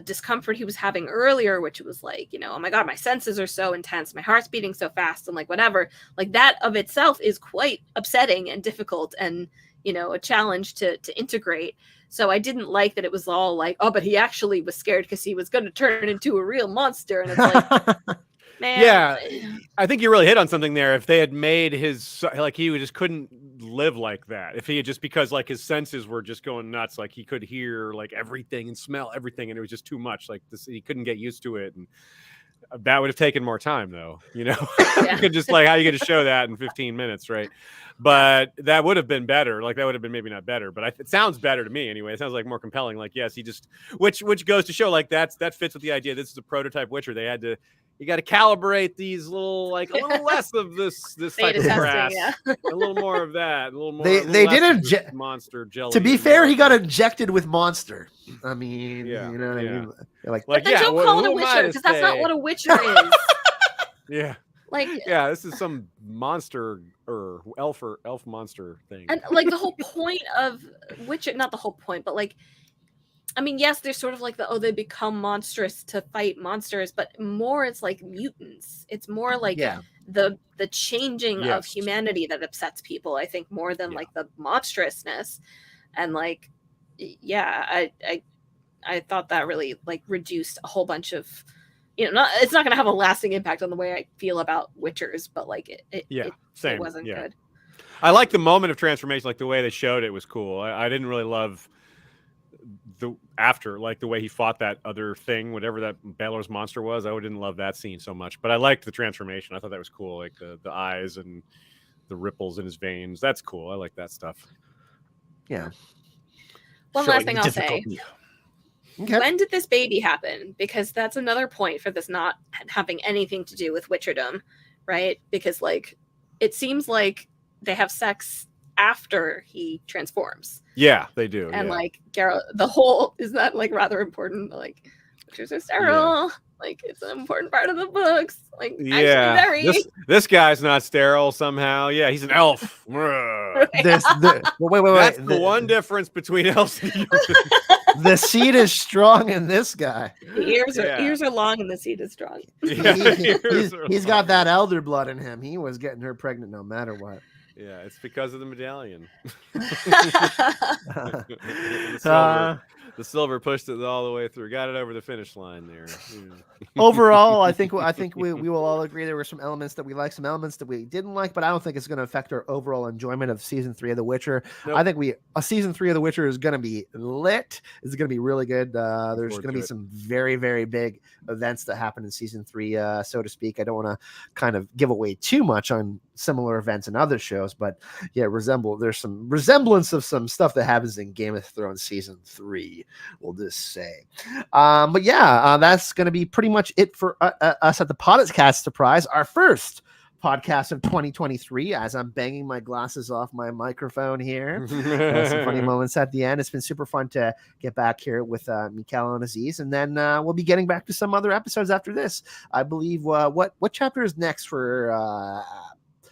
[SPEAKER 3] discomfort he was having earlier, which was like, you know, oh my god, my senses are so intense, my heart's beating so fast, and like whatever. Like that of itself is quite upsetting and difficult, and you know, a challenge to integrate. So I didn't like that it was all like, oh, but he actually was scared because he was going to turn into a real monster, and it's like. Man.
[SPEAKER 2] Yeah, I think you really hit on something there. If they had made his, like, he just couldn't live like that. If he had just, because like his senses were just going nuts, like he could hear like everything and smell everything, and it was just too much. Like this, he couldn't get used to it, and that would have taken more time, though. You know, you could just like, how are you going to show that in 15 minutes, right? But that would have been better. Like that would have been maybe not better, but it sounds better to me anyway. It sounds like more compelling. Like, yes, he just, which goes to show like that fits with the idea. This is a prototype Witcher. They had to. You got to calibrate these little, like a little less of this type of grass, a little more of that, a little more.
[SPEAKER 1] They did inject
[SPEAKER 2] monster jelly.
[SPEAKER 1] To be fair, he got injected with monster. I mean, you know what I mean?
[SPEAKER 3] Like but then don't call it a Witcher because that's not what a Witcher is.
[SPEAKER 2] Yeah.
[SPEAKER 3] Like
[SPEAKER 2] this is some monster or elf monster thing.
[SPEAKER 3] And like the whole point of Witcher, not the whole point, but like. I mean, yes, there's sort of like they become monstrous to fight monsters, but more it's like mutants. It's more like the changing of humanity that upsets people, I think, more than like the monstrousness. And like, I thought that really like reduced a whole bunch of, you know, it's not going to have a lasting impact on the way I feel about Witchers, but like it wasn't good.
[SPEAKER 2] I like the moment of transformation, like the way they showed it was cool. I didn't really love after, like the way he fought that other thing, whatever that Balor's monster was. I didn't love that scene so much, but I liked the transformation. I thought that was cool, like the eyes and the ripples in his veins. That's cool. I like that stuff.
[SPEAKER 1] Yeah.
[SPEAKER 3] One last thing I'll say.
[SPEAKER 1] Okay.
[SPEAKER 3] When did this baby happen? Because that's another point for this not having anything to do with Witcherdom, right? Because like it seems like they have sex after he transforms.
[SPEAKER 2] Yeah, they do.
[SPEAKER 3] And like Garrow, the whole is that like rather important. Like witches are sterile. Yeah. Like it's an important part of the books. Like
[SPEAKER 2] yeah, this guy's not sterile somehow. Yeah, he's an elf.
[SPEAKER 1] Wait.
[SPEAKER 2] That's the one difference between elves and humans.
[SPEAKER 1] The seed is strong in this guy.
[SPEAKER 3] The ears are long and the seed is strong.
[SPEAKER 1] Yeah, he's got that elder blood in him. He was getting her pregnant no matter what.
[SPEAKER 2] Yeah, it's because of the medallion. The silver pushed it all the way through. Got it over the finish line there.
[SPEAKER 1] Overall, I think we will all agree there were some elements that we liked, some elements that we didn't like, but I don't think it's going to affect our overall enjoyment of season 3 of The Witcher. Nope. I think season 3 of The Witcher is going to be lit. It's going to be really good. There's going to be some very, very big events that happen in season 3, so to speak. I don't want to kind of give away too much on similar events in other shows, but yeah, there's some resemblance of some stuff that happens in Game of Thrones season 3, we'll just say. But yeah, that's going to be pretty much it for us at the Podcast Surprise, our first podcast of 2023, as I'm banging my glasses off my microphone here. Some funny moments at the end. It's been super fun to get back here with Michal and Aziz, and then we'll be getting back to some other episodes after this. I believe what chapter is next for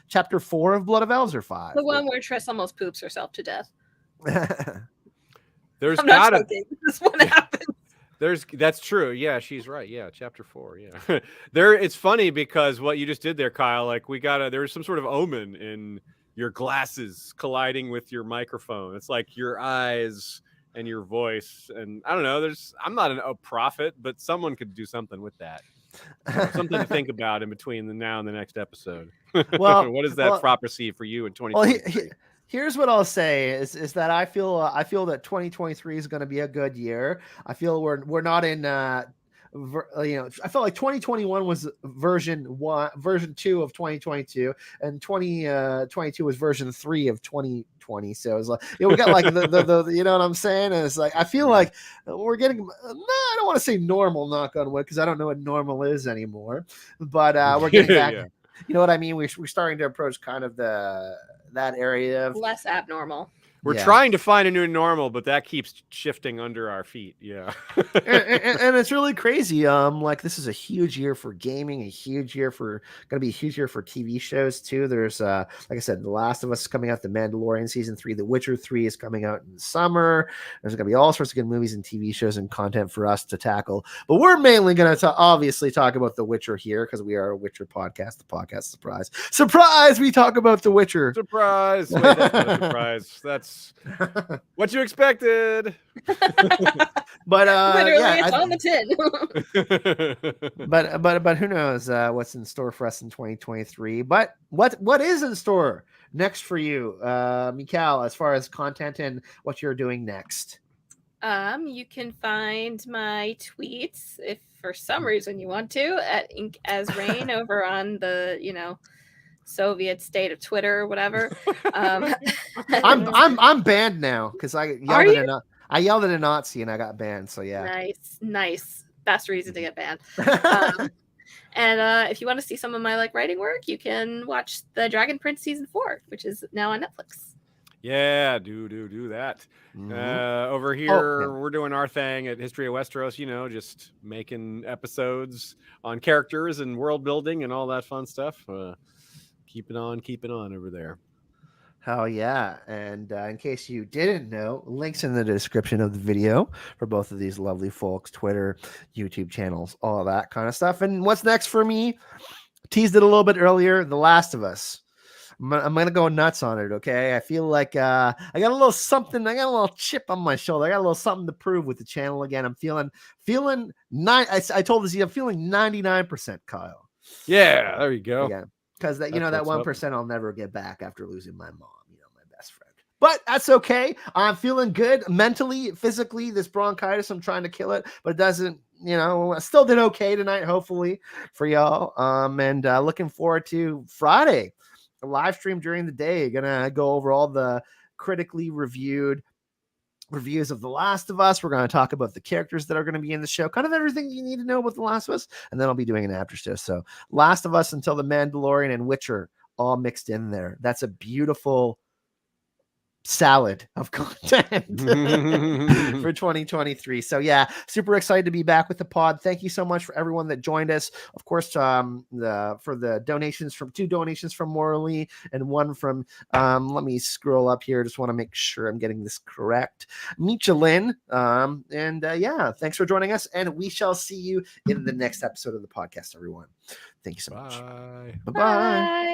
[SPEAKER 1] chapter 4 of Blood of Elves, or 5?
[SPEAKER 3] The one where Triss almost poops herself to death.
[SPEAKER 2] There's
[SPEAKER 3] gotta this one happens.
[SPEAKER 2] That's true. Yeah, she's right. Yeah, chapter 4. Yeah. It's funny because what you just did there, Kyle, like there's some sort of omen in your glasses colliding with your microphone. It's like your eyes and your voice. And I don't know, I'm not a prophet, but someone could do something with that. Something to think about in between the now and the next episode. Well, what is that prophecy for you in 2023?
[SPEAKER 1] Here's what I'll say is that I feel that 2023 is going to be a good year. I feel we're not in I felt like 2021 was version 2 of 2022, and 2022 was version 3 of 2020. So it's like, we got like the you know what I'm saying? And it's like I feel like we're getting I don't want to say normal, knock on wood, because I don't know what normal is anymore. But we're getting back. Yeah. You know what I mean? We're starting to approach kind of that area of
[SPEAKER 3] less abnormal.
[SPEAKER 2] We're trying to find a new normal, but that keeps shifting under our feet. Yeah.
[SPEAKER 1] and it's really crazy. Like this is a huge year for gaming, going to be a huge year for TV shows too. There's like I said, The Last of Us is coming out, The Mandalorian season 3, The Witcher 3 is coming out in the summer. There's going to be all sorts of good movies and TV shows and content for us to tackle. But we're mainly going to obviously talk about The Witcher here, because we are a Witcher podcast, the Podcast Surprise. Surprise! We talk about The Witcher.
[SPEAKER 2] Surprise! Wait, that's not a surprise. That's what you expected.
[SPEAKER 1] But
[SPEAKER 3] literally, it's on the
[SPEAKER 1] tin. but who knows what's in store for us in 2023? But what is in store next for you, Michal, as far as content and what you're doing next?
[SPEAKER 3] You can find my tweets, if for some reason you want to, at Ink as Rain over on the Soviet state of Twitter or whatever.
[SPEAKER 1] I'm banned now because I yelled at a Nazi and I got banned. So yeah,
[SPEAKER 3] nice. Best reason to get banned. And if you want to see some of my writing work, you can watch the Dragon Prince season 4, which is now on Netflix.
[SPEAKER 2] Yeah, do that. Mm-hmm. Over here, we're doing our thing at History of Westeros, just making episodes on characters and world building and all that fun stuff. Keep it on over there.
[SPEAKER 1] Hell yeah. And in case you didn't know, links in the description of the video for both of these lovely folks, Twitter, YouTube channels, all that kind of stuff. And what's next for me? Teased it a little bit earlier, The Last of Us. I'm going to go nuts on it, okay? I feel like I got a little something. I got a little chip on my shoulder. I got a little something to prove with the channel again. I'm feeling I told this, I'm feeling 99%, Kyle.
[SPEAKER 2] Yeah, there you go.
[SPEAKER 1] Yeah. Because that 1% I'll never get back after losing my mom, my best friend. But that's okay. I'm feeling good mentally, physically. This bronchitis, I'm trying to kill it, but it doesn't, I still did okay tonight, hopefully, for y'all. And looking forward to Friday, a live stream during the day. Gonna go over all the critically reviewed reviews of The Last of Us. We're going to talk about the characters that are going to be in the show, kind of everything you need to know about The Last of Us, and then I'll be doing an after show. So Last of Us until The Mandalorian and Witcher all mixed in there. That's a beautiful salad of content for 2023. So yeah, super excited to be back with the pod. Thank you so much for everyone that joined us. Of course, for the donations, from 2 donations from Morley and 1 from let me scroll up here. Just want to make sure I'm getting this correct. Michalin. Yeah, thanks for joining us, and we shall see you in the next episode of the podcast, everyone. Thank you so much.
[SPEAKER 2] Bye.
[SPEAKER 1] Bye-bye.
[SPEAKER 3] Bye.